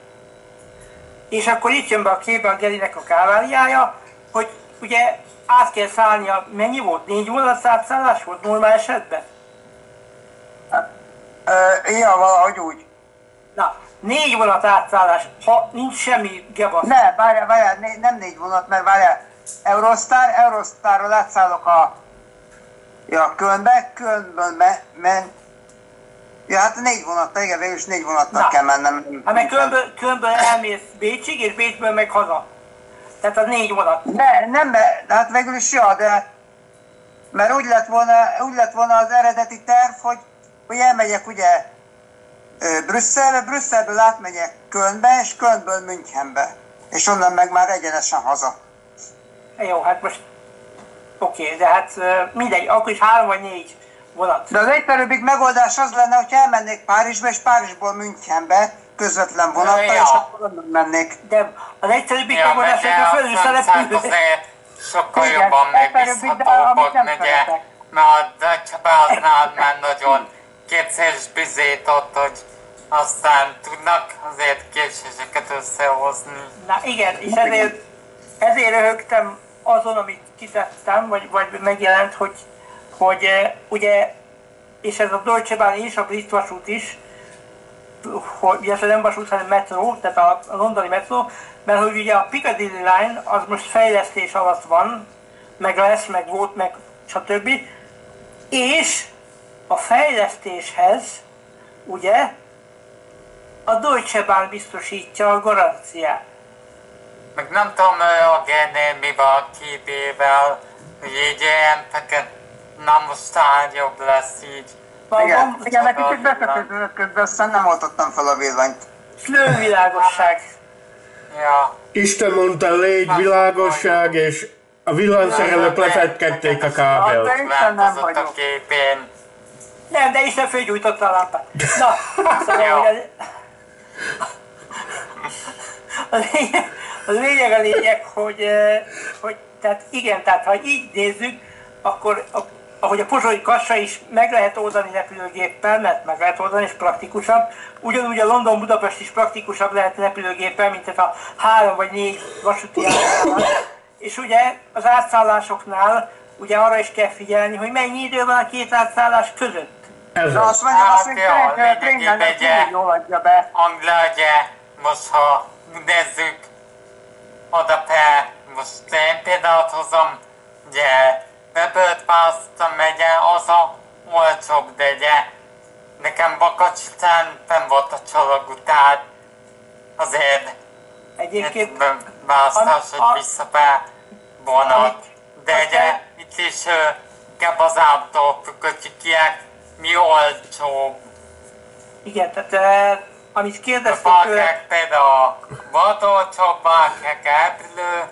C: És akkor itt jön be a képbe a Gerinek a káváriája, hogy ugye át kell szállnia, mennyi volt? 4 óra átszállás volt normál esetben?
D: Ja, valahogy úgy.
C: Na, 4 vonat átszállás, ha nincs semmi gebasz.
D: Ne, várjál, nem 4 vonat, mert várjál. Eurostarról átszállok Kölnbe, Kölnből ja, hát 4 vonattal, igen, végül is 4 vonattal kell mennem.
C: Hát meg Kölnből elmész Bécsig, és Bécsből meg haza. Tehát az 4 vonat.
D: Nem, hát végül is ja, de mert úgy lett volna az eredeti terv, hogy elmegyek ugye Brüsszelbe, Brüsszelből átmegyek Kölnbe, és Kölnből Münchenbe. És onnan meg már egyenesen haza.
C: Jó, hát most oké, de hát mindegy, akkor is 3 vagy 4 vonat.
D: De az egyszerűbbik megoldás az lenne, hogy elmennék Párizsba, és Párizsból Münchenbe közvetlen vonattal,
B: Ja.
D: és akkor onnan mennék.
C: De az egyszerűbbik
B: Ja,
C: megoldás,
B: meg
C: hogy
B: a
C: fölülsz a
B: franciák
C: repülőre.
B: azért sokkal
D: Igen,
B: jobban
D: egyszerűbbik, de amit
B: megbízhatóbbak,
D: nem
B: ugye,
D: szeretek.
B: mert a Deutsche Bahnnál már nagyon kétszeres bizétott, hogy aztán tudnak azért késéseket összehozni.
C: Na igen, és ezért röhögtem azon, amit kitettem, vagy megjelent, hogy ugye, és ez a Deutsche Bahn is, a brit vasút is, ugye ez nem vasút, hanem metró, tehát a londoni metró, mert hogy ugye a Piccadilly Line az most fejlesztés alatt van, meg lesz, meg volt, meg stb. És a fejlesztéshez, ugye, a Deutsche Bahn biztosítja a garanciát.
B: Meg nem tudom, a Gernél mi van 2 évvel, hogy így ilyen na most talán jobb lesz így.
D: Igen, mert kicsit beszakított közben, aztán nem oltottam fel a villanyt.
C: Lővilágosság.
B: Ja.
A: Isten mondta, légy világosság, és a villanyszerelők lefektették a kábelt.
D: Hát, Isten nem
B: Változott a
D: vagyok.
B: képén.
C: Nem, de Isten fölgyújtotta a lámpát. Na, szóval,
B: Jó.
C: hogy a lényeg, hogy tehát igen, tehát ha így nézzük, akkor ahogy a pozsonyi Kassa is meg lehet oldani repülőgéppel, mert meg lehet oldani, és praktikusabb. Ugyanúgy a London-Budapest is praktikusabb lehet repülőgéppel, mint a 3 vagy 4 vasúti átszállás. És ugye az átszállásoknál ugye arra is kell figyelni, hogy mennyi idő van a 2 átszállás között.
A: Ez
D: Na
A: az.
D: azt mondja,
B: Hát,
D: hogy
B: jó, lényegében
D: Tréngának
B: ugye.
D: jól adja be.
B: Anglia ugye, most ha nézzük oda fel, most én például hozom, ugye Bebölt választottam megye, az a olcsóbb, de ugye nekem Bakacs után fenn volt a csalagú, tehát azért
C: Egyébként
B: itt választás, hogy visszabe vonat. De
C: azt
B: ugye itt is inkább az áttól függ, hogy kiek mi olcsóbb.
C: igen, tehát amit
B: A
C: kérdeztek tőle,
B: balkák például volt olcsóbb, balkák elpülő.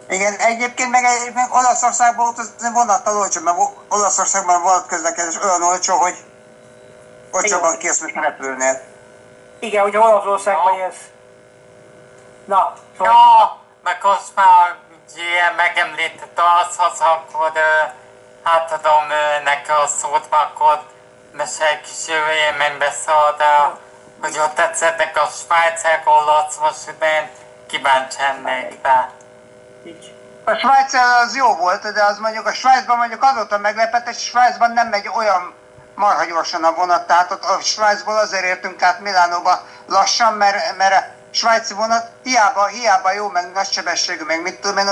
D: Igen, egyébként meg Olaszországban utazni vonattal olcsó, mert Olaszországban volt közlekedés olyan olcsó, hogy olcsóban kész, mint repülnél.
C: igen, ugye Olaszországban
B: Ja.
C: ez. Na, szóval
B: Ja, meg most már ilyen megemlített az, akkor átadom neki a szót, mert akkor mesélj egy kis élménybe szól, de hogy ott tetszettek a svájcák, olasz, most én kíváncsi lennék rá.
C: így.
D: A Svájc az jó volt, de az mondjuk a Svájcban mondjuk azóta meglepett, és Svájcban nem megy olyan marha gyorsan a vonat, tehát ott a Svájcból azért értünk át Milánóba lassan, mert a svájci vonat hiába jó, meg nagy sebességű, meg mit tudom én,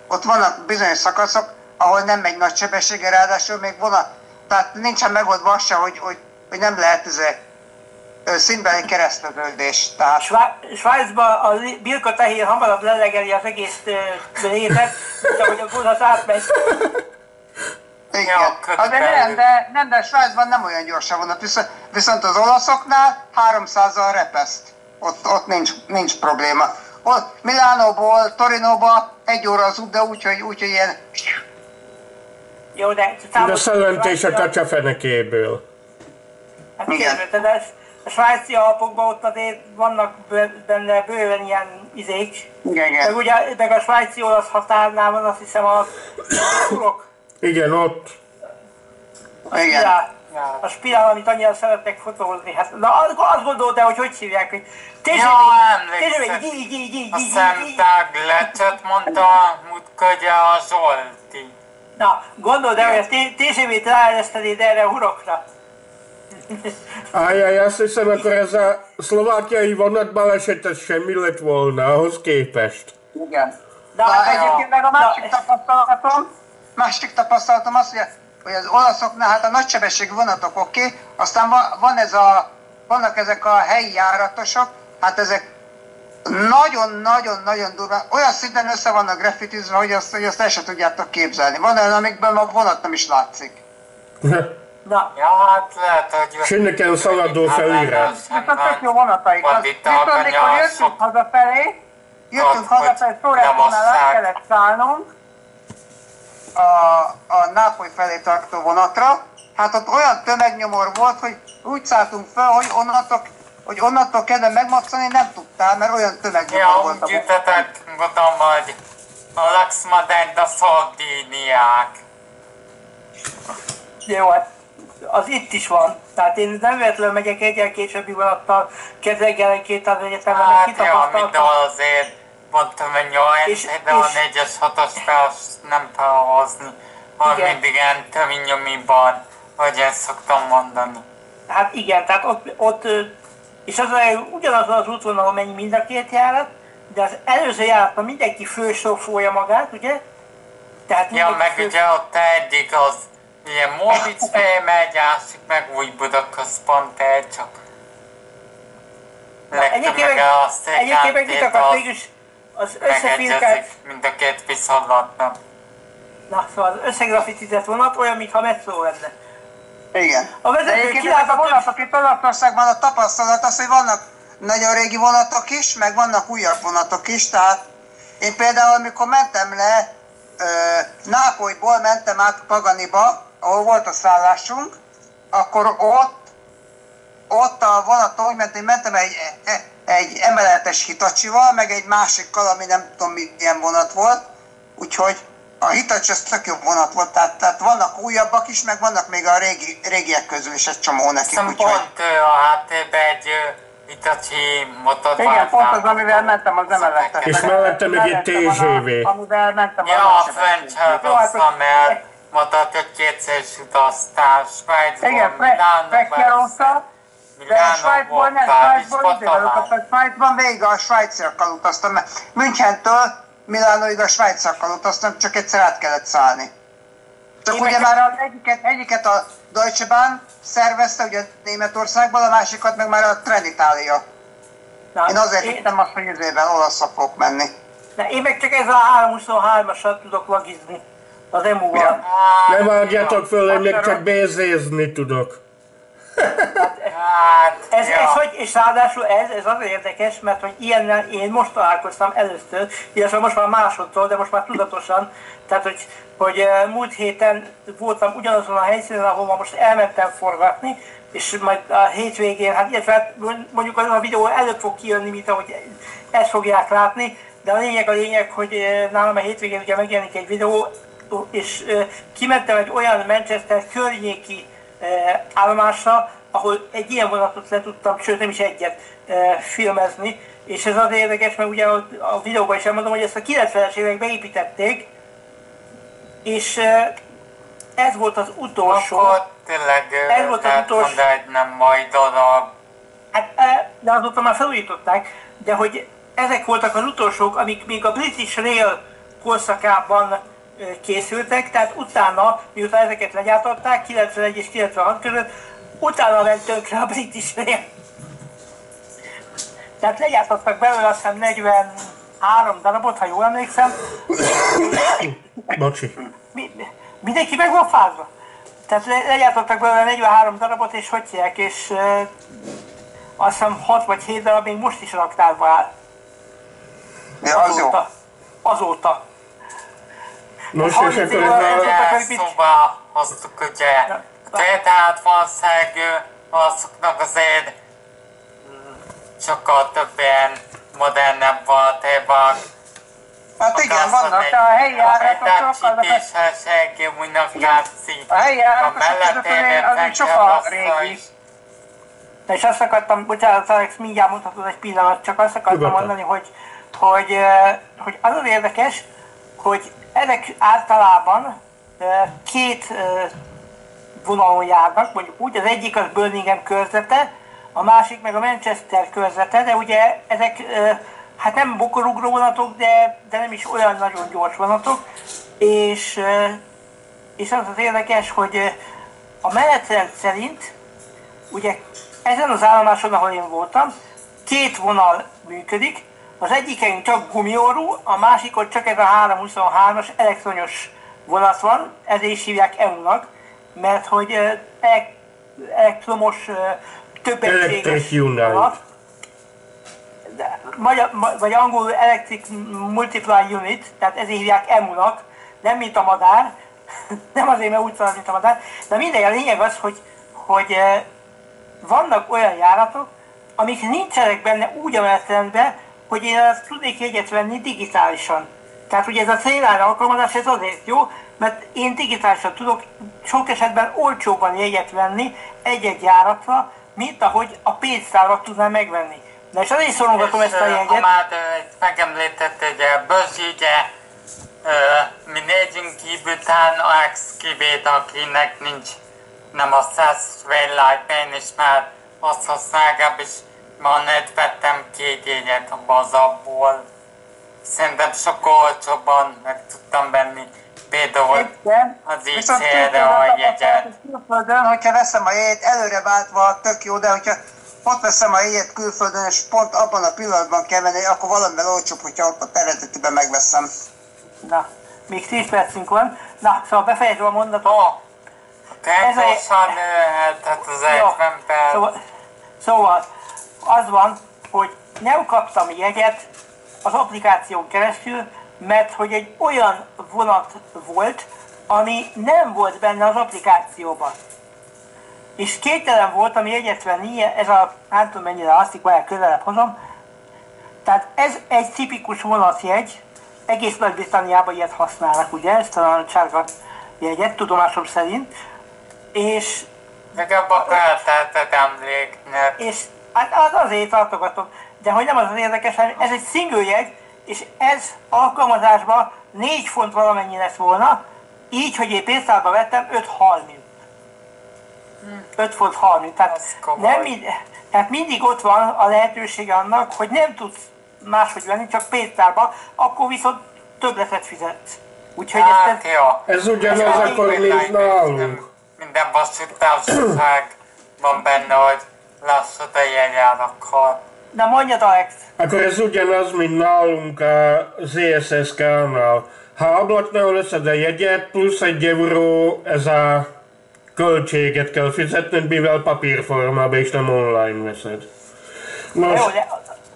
D: ott vannak bizonyos szakaszok, ahol nem megy nagy sebessége, ráadásul még vonat, tehát nincsen megoldva az se, hogy nem lehet színbeli kereszteződés. Tehát
C: Svájcban a birka tehér hamarabb lelegeli az egész létet, mint ahogy a vonat átmegy.
D: igen.
B: Ja, körülbelül.
D: De Svájcban nem olyan gyorsan van, viszont az olaszoknál 300-al repeszt. Ott nincs probléma. Ott Milánóból Torinóba 1 óra az út, de úgyhogy ilyen...
C: Jó, de
A: De szellentés a kacsa fenekéből.
C: Hát
D: Igen.
C: kérdezted, de a svájci Alpokban ott azért vannak benne bőven ilyen izék.
D: Igen.
C: Meg ugye, meg a svájci-olasz határnál van, azt hiszem a urok.
A: Igen, ott.
D: Igen.
C: A spirál, amit annyira szeretnek fotózni. Hát, na azt gondolod, de hogy hívják, hogy
B: Ja, emlékszem. A szemtág lecset mondta múltkörje a Zsolti.
C: Na, gondold el, hogy a TGV-t ráeresztenéd erre a hurokra.
A: Ájjaj, azt hiszem, akkor ez a szlovákiai vonatbaleset, ez semmi lett volna ahhoz képest.
D: Igen.
C: De
D: Na,
C: hát
D: egyébként meg a másik tapasztalatom az, hogy az olaszoknál hát a nagysebességű vonatok oké, aztán vannak ezek a helyi járatosok, hát ezek nagyon-nagyon-nagyon durván, olyan szinten össze vannak graffitizve, hogy azt el sem tudjátok képzelni. Van olyan, amikben a vonat nem is látszik.
C: Na,
B: Ja, hát lehet, hogy...
A: Sinneken szaladó felírás.
C: viszont tök jó vonataik. Viszont mikor jöttünk hazafelé, Flóriántónál át kellett szállnunk a Nápoly felé tartó vonatra. Hát ott olyan tömegnyomor volt, hogy úgy szálltunk fel, hogy onnantól kezdve megmozdulni nem tudtál, mert olyan tömegnyomor volt.
B: Ja, úgy juttatok, gondolom, hogy a Laxmadent a Szardíniák.
C: Jó, hát az itt is van. Tehát én nem véletlenül megyek egyen későbbi vonattal, kedveggelenként az egyetemben, meg
B: Hát ja,
C: kitapasztaltam.
B: mindenhol azért mondtam, hogy 8, de a 4-es, 6-os azt nem kell hozni. Van
C: Igen.
B: mindig ilyen töményomiban, hogy ezt szoktam mondani.
C: Hát igen, tehát ott és az ugyanazon az útvonalon megy mind a két járat, de az előző járatban mindenki fősófolja magát, ugye? Tehát
B: Ja, meg
C: fő...
B: ugye ott egyik az ilyen Móric felé megy, másik meg Újbuda központ el, csak
C: Egyébként meg mit akart végülis az összefiltrált,
B: megegyezik mind a két viszonylatnak.
C: na szóval az összegrafitizett vonat olyan, mintha metró lenne.
D: Igen.
C: A vezető
D: Egyébként
C: kilát
D: a vonatok itt Olaszországban a tapasztalat az, hogy vannak nagyon régi vonatok is, meg vannak újabb vonatok is, tehát én például, amikor mentem le, Nápolyból mentem át Paganiba, ahol volt a szállásunk, akkor ott a vonaton úgy mentem egy emeletes Hitacsival, meg egy másikkal, ami nem tudom milyen vonat volt, úgyhogy a Hitachi az tök jó vonat volt, tehát vannak újabbak is, meg vannak még a régiek közül is egy csomó nekik,
B: Hiszem
D: úgyhogy...
B: pont a háttérben egy Hitachi motorváltát.
D: Igen, pont az, amivel mentem az emeletes.
A: És mellette még egy TGV.
D: Amivel mentem
B: Ja, a French Hammer mutat, hogy kétszer utaztál Svájcból,
D: igen, Frekkerószal, de Svájcból nem, Svájcban végig a svájciakkal utaztam, mert Münchentől Milánóig a svájciakkal utaztam, csak egyszer át kellett szállni. Csak ugye már egyiket a Deutsche Bahn szervezte, ugye Németországban, a másikat meg már a Trenitalia. Én azért hittem azt, hogy izében olaszra fogok menni.
C: Én meg csak ez a 323-asat tudok vagizni az EMU-val.
A: Ne vágjátok föl, én még csak bézézni tudok.
C: És ráadásul ez az érdekes, mert hogy ilyennel én most találkoztam először, illetve most már másodszor, de most már tudatosan. Tehát, hogy múlt héten voltam ugyanazon a helyszínen, ahol most elmentem forgatni, és majd a hétvégén, hát illetve mondjuk az a videó előbb fog kijönni, mint ahogy ezt fogják látni, de a lényeg, hogy nálam a hétvégén ugye megjelenik egy videó, és kimentem egy olyan Manchester környéki állomásra, ahol egy ilyen vonatot le tudtam, sőt nem is egyet filmezni, és ez az érdekes, mert ugye a videóban is elmondom, hogy ezt a 90-es években építették, és ez volt az utolsó.
B: Akkor tényleg
C: ez volt az utolsó.
B: Mondani, hogy nem majd oda.
C: Hát, de azóta már felújították, de hogy ezek voltak az utolsók, amik még a British Rail korszakában készültek, tehát utána, miután ezeket legyártották, 91 és 96 között, utána ment tönkre a British Rail. Tehát legyártottak belőle azt hiszem 43 darabot, ha jól emlékszem.
A: Bocsi.
C: Mindenki meg van fázva. Tehát legyártottak belőle 43 darabot, és hogy hívják, és azt hiszem 6 vagy 7 darab még most is raktárba áll.
D: Ja, az jó.
C: Azóta.
A: Most és akkor
B: szóba hoztuk ugye. Tehát valószínűleg azoknak azért sokkal több ilyen modernebb volt, évak.
D: Hát igen, vannak a helyi járatosok, a helyi járatosok az sokkal régi.
C: És azt akartam, bocsánat Alex, mindjárt mondhatod egy pillanat, csak azt akartam mondani, hogy az az érdekes, hogy ezek általában két vonalon járnak, mondjuk úgy, az egyik az Birmingham körzete, a másik meg a Manchester körzete, de ugye ezek hát nem bokorugró vonatok, de nem is olyan nagyon gyors vonatok, és az érdekes, hogy a menetrend szerint, ugye ezen az állomáson, ahol én voltam, 2 vonal működik, az egyiken csak gumiorú, a másikon csak ez a 323-as elektronyos vonat van, ezért is hívják EMU-nak, mert hogy elektromos többegységes vonat, vagy angolul Electric Multiply Unit, tehát ezért hívják EMU-nak, nem mint a madár, nem azért, mert úgy szalad, mint a madár, de mindegy, a lényeg az, hogy vannak olyan járatok, amik nincsenek benne úgy a menetrendben, hogy én azt tudnék jegyet venni digitálisan. Tehát ugye ez a célár alkalmazás, ez azért jó, mert én digitálisan tudok sok esetben olcsóban jegyet venni egy-egy járatra, mint ahogy a pénztárat tudnám megvenni. De és azért szorongatom ezt a jegyet.
B: Ha már megemlített egy bőzsügye, mi négyünk kívül talán Alex Kibét, akinek nincs nem a 100 Swaylight-ben, és már azt használják, és ma net vettem 2 jegyet a bazabból. Szerintem sokkal olcsóbban meg tudtam venni például az IC-re a jegyet.
D: Külföldön, hogyha veszem a jegyet előre váltva, tök jó, de hogyha ott veszem a jegyet külföldön, és pont abban a pillanatban kell venni, akkor valamivel olcsóbb, hogyha ott a eredetiben megveszem.
C: Na, még 10 percünk van. Na, szóval befejezve a mondatot.
B: Gyorsan tehát az 50 perc.
C: Szóval az van, hogy nem kaptam jegyet az applikáción keresztül, mert hogy egy olyan vonat volt, ami nem volt benne az applikációban. És képtelen voltam jegyet venni, ez a, nem tudom mennyire alszik, vagy közelebb hozom. Tehát ez egy tipikus vonatjegy, egész Nagy-Britanniában ilyet használnak, ugye, ezt a sárga jegyet, tudomásom szerint. És...
B: Nekem a felteltet emléknek.
C: És hát azért tartogatom, de hogy nem az az érdekes, ez egy single jegy, és ez alkalmazásban 4 font valamennyi lesz volna, így, hogy én pénztárba vettem 5,30. 5 font 30. Tehát mindig ott van a lehetősége annak, hogy nem tudsz máshogy venni, csak pénztárba, akkor viszont többletet fizetsz. Úgyhogy
B: hát jó.
A: Ez ugyanaz, akkor néz nálunk.
B: Minden vasútársaság van benne, hogy lassú a jegyárakkal.
C: Na mondjad, Alex!
A: Akkor ez ugyanaz, mint nálunk a ZSSK-nál. Ha ablaknál veszed a jegyet, plusz 1 euró, ez a költséget kell fizetned, mivel papírformában és nem online veszed.
C: Jó, de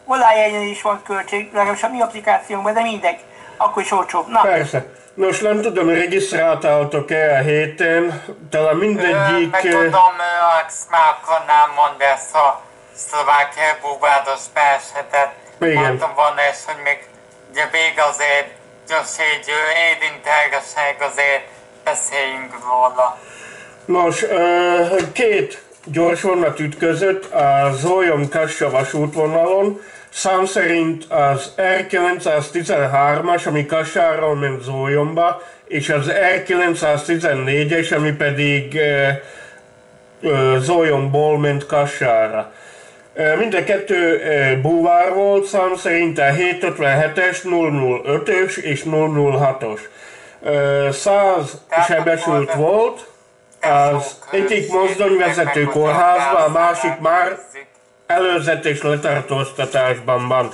C: online is van költség, legalábbis a mi applikációnkban, de mindegy, akkor is olcsóbb. Na.
A: Persze. Nos, nem tudom, regisztráltátok-e a héten, talán mindegyik...
B: Meg tudom, Axmákonnál mond ezt a szlovákiai búváros esetet. Mondtam volna és hogy még ugye vég azért, gyorségy, érintelgeség azért beszéljünk róla.
A: Nos, 2 gyors vonat ütközött a Zólyom-Kassa vasútvonalon. Szám szerint az R913-as, ami Kassáról ment Zólyomba, és az R914-es, ami pedig Zólyomból ment Kassára. Mind a 2 búvár volt, szám szerint a 757-es, 005-ös és 006-os. 100 sebesült volt, az egyik mozdonyvezető kórházban, a másik már előzetes letartóztatásban van.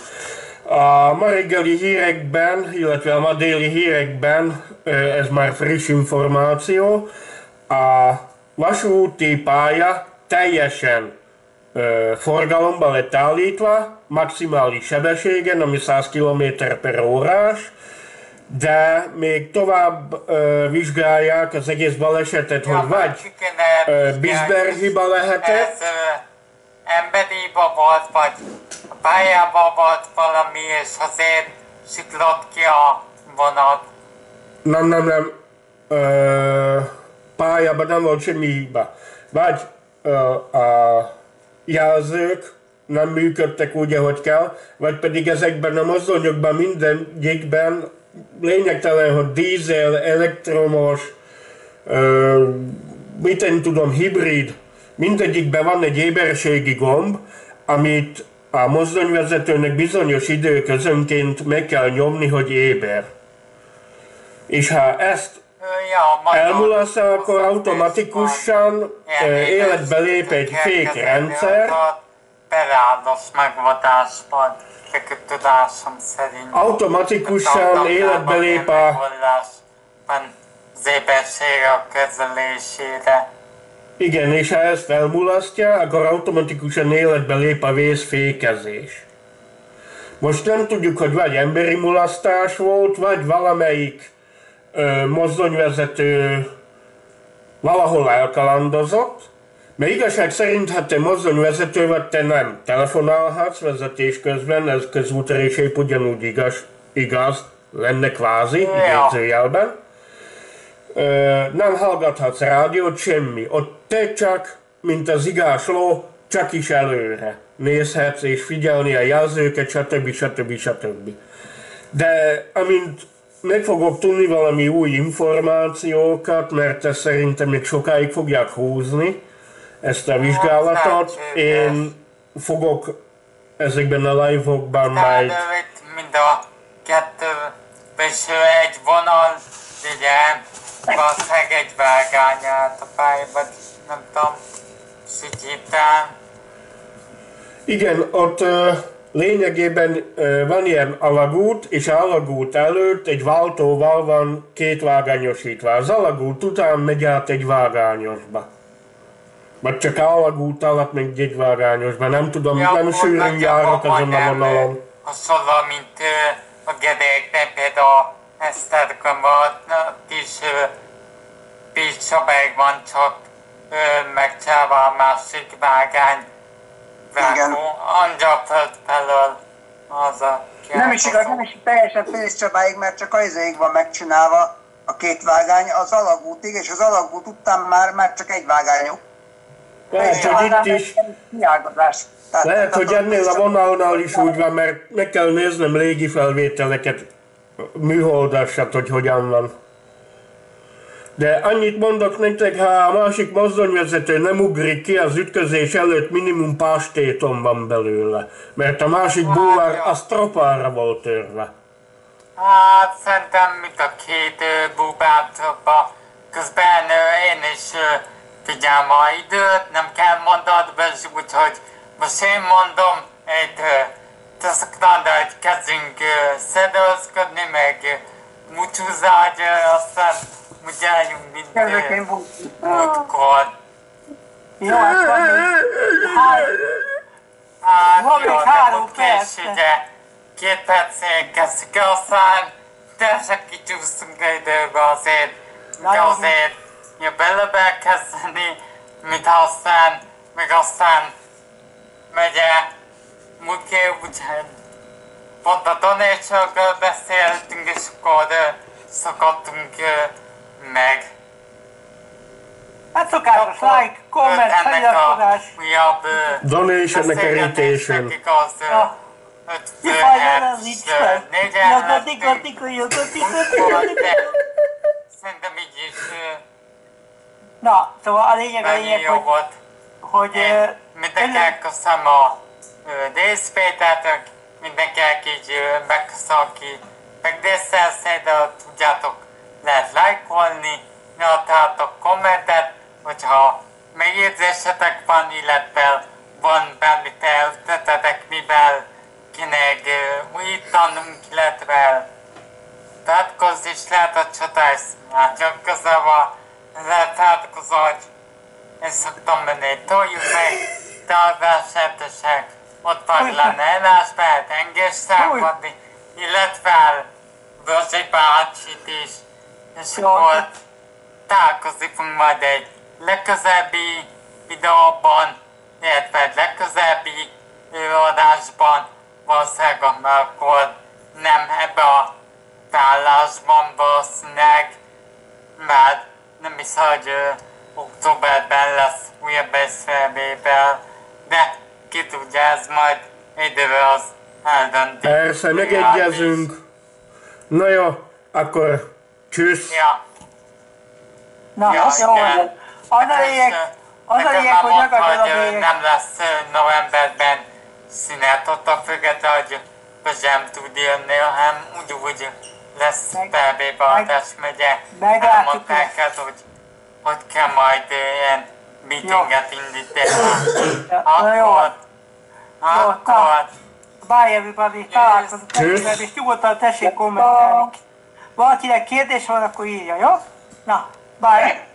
A: A ma reggeli hírekben, illetve a ma déli hírekben, ez már friss információ, a vasúti pálya teljesen forgalomba lett állítva, maximális sebességen, ami 100 km/h, de még tovább vizsgálják az egész balesetet, hogy vagy Bisber hiba lehetett.
B: Ez emberi hiba volt, vagy a pályában volt valami, és azért siklott ki a vonat.
A: Nem. Pályában nem volt semmi hiba. Vagy a jelzők nem működtek úgy, ahogy kell, vagy pedig ezekben a mozdonyokban mindegyikben lényegtelen, hogy dízel, elektromos, mit én tudom, hibrid, mindegyikben van egy éberségi gomb, amit a mozdonyvezetőnek bizonyos időközönként meg kell nyomni, hogy éber. És ha ezt elmulasztja, akkor automatikusan életbe lép egy fékrendszer.
B: Perádos megoldásban, tudásom szerint.
A: Automatikusan életbe lép
B: az éberség a kezelésére.
A: Igen, és ha ezt elmulasztja, akkor automatikusan életbe lép a vészfékezés. Most nem tudjuk, hogy vagy emberi mulasztás volt, vagy valamelyik mozdonyvezető valahol elkalandozott, mert igazság szerint, ha te mozdonyvezető vagy, te nem telefonálhatsz vezetés közben, ez közútra is épp ugyanúgy igaz lenne kvázi, idézőjelben. Nem hallgathatsz rádiót, semmi. Ott te csak, mint az igaz ló, csak is előre nézhetsz és figyelni a jelzőket, stb. De amint meg fogok tudni valami új információkat, mert ezt szerintem még sokáig fogják húzni, ezt a vizsgálatot, én fogok ezekben a live-okban majd...
B: Mind a kettő, és egy vonal, ugye, valószínűleg egy vágányát a pályában, nem tudom, sügyítán.
A: Igen, ott lényegében van ilyen alagút, és az alagút előtt egy váltóval van két vágányosítva. Az alagút után megy át egy vágányosba. Vagy csak az alagút alatt megy egy vágányosba. Nem tudom, nem sűrűn járok azon a vonalon.
B: Hasonló, mint a Gedékben például Esztergomban is Pécsabáig van, csak megcsinálva a másik vágány.
D: Igen.
B: Angyalföld felől az a
D: nem is igaz, nem is teljesen Pécsabáig, mert csak azért van megcsinálva a két vágány az alagútig, és az alagút után már csak egy vágányok.
A: Lehet, hogy itt is. Lehet, hogy ennél a vonalnál is úgy van, mert meg kell néznem légifelvételeket, műholdassat, hogy hogyan van. De annyit mondok nektek, ha a másik mozdonyvezető nem ugrik ki az ütközés előtt, minimum pástéton van belőle. Mert a másik búvár az tropára volt törve.
B: Hát szerintem mint a két búvártropa. Közben én is figyelem a időt, nem kell mondatba, úgyhogy most én mondom, szoktam egy kezünk szedőzködni, meg mucsúzágy, aztán úgy álljunk, mint múltkor.
C: Jó, hát van még 3 perc.
B: Ugye 2 percén kezdjük, aztán teljesen kicsúsztunk időbe azért, de azért jobb előbb elkezdeni, mint aztán megye múltkor úgyhogy pont a donation-ről beszéltünk, és akkor szokottunk meg.
C: Hát szokásos like, komment, feliratkozás.
A: Donation kerítésen.
C: Kifajjal az nincs fel. Jagatik.
B: Szerintem így is
C: Na, szóval a lényeg, hogy
B: mindenkinek köszönöm a DSP-t, mindenkinek így megköszönöm, aki megdészelszél, de tudjátok, lehet lájkolni, ne adtátok kommentet, hogyha megjegyzésetek van, illetve van bármit eltetetek, mivel kinek újítanunk, illetve találkozni is lehet a csatás, nagyon közel van, lehet találkozni, hogy én szoktam menni, toljuk meg, találkozásátosság, ott van lenne elásba, lehet engés számadni, illetve Börzsé bácsit is, és akkor találkozni fogunk majd egy legközelebbi videóban, illetve egy legközelebbi előadásban, valószínűleg akkor nem ebbe a tállásban valószínűleg, mert nem hiszem, hogy októberben lesz újabb észrevétel, de ki tudja, ez majd idővel az eldönti.
A: Persze, megegyezünk. Na jó, akkor csüssz.
B: Ja.
C: Na,
B: Ja,
C: jó, Az a lényeg, hogy megadod a lényeg.
B: Nem lesz novemberben szünet ott a Fögete, hogy sem tud jönni, hanem úgy lesz PB Baltás megye. Elmondták el, hogy kell majd ilyen meetinget indítani. Akkor...
C: Bye everybody, találkozunk legközelebb, és nyugodtan tessék kommentelni. Valakinek kérdés van, akkor írja, jó? Na, bye!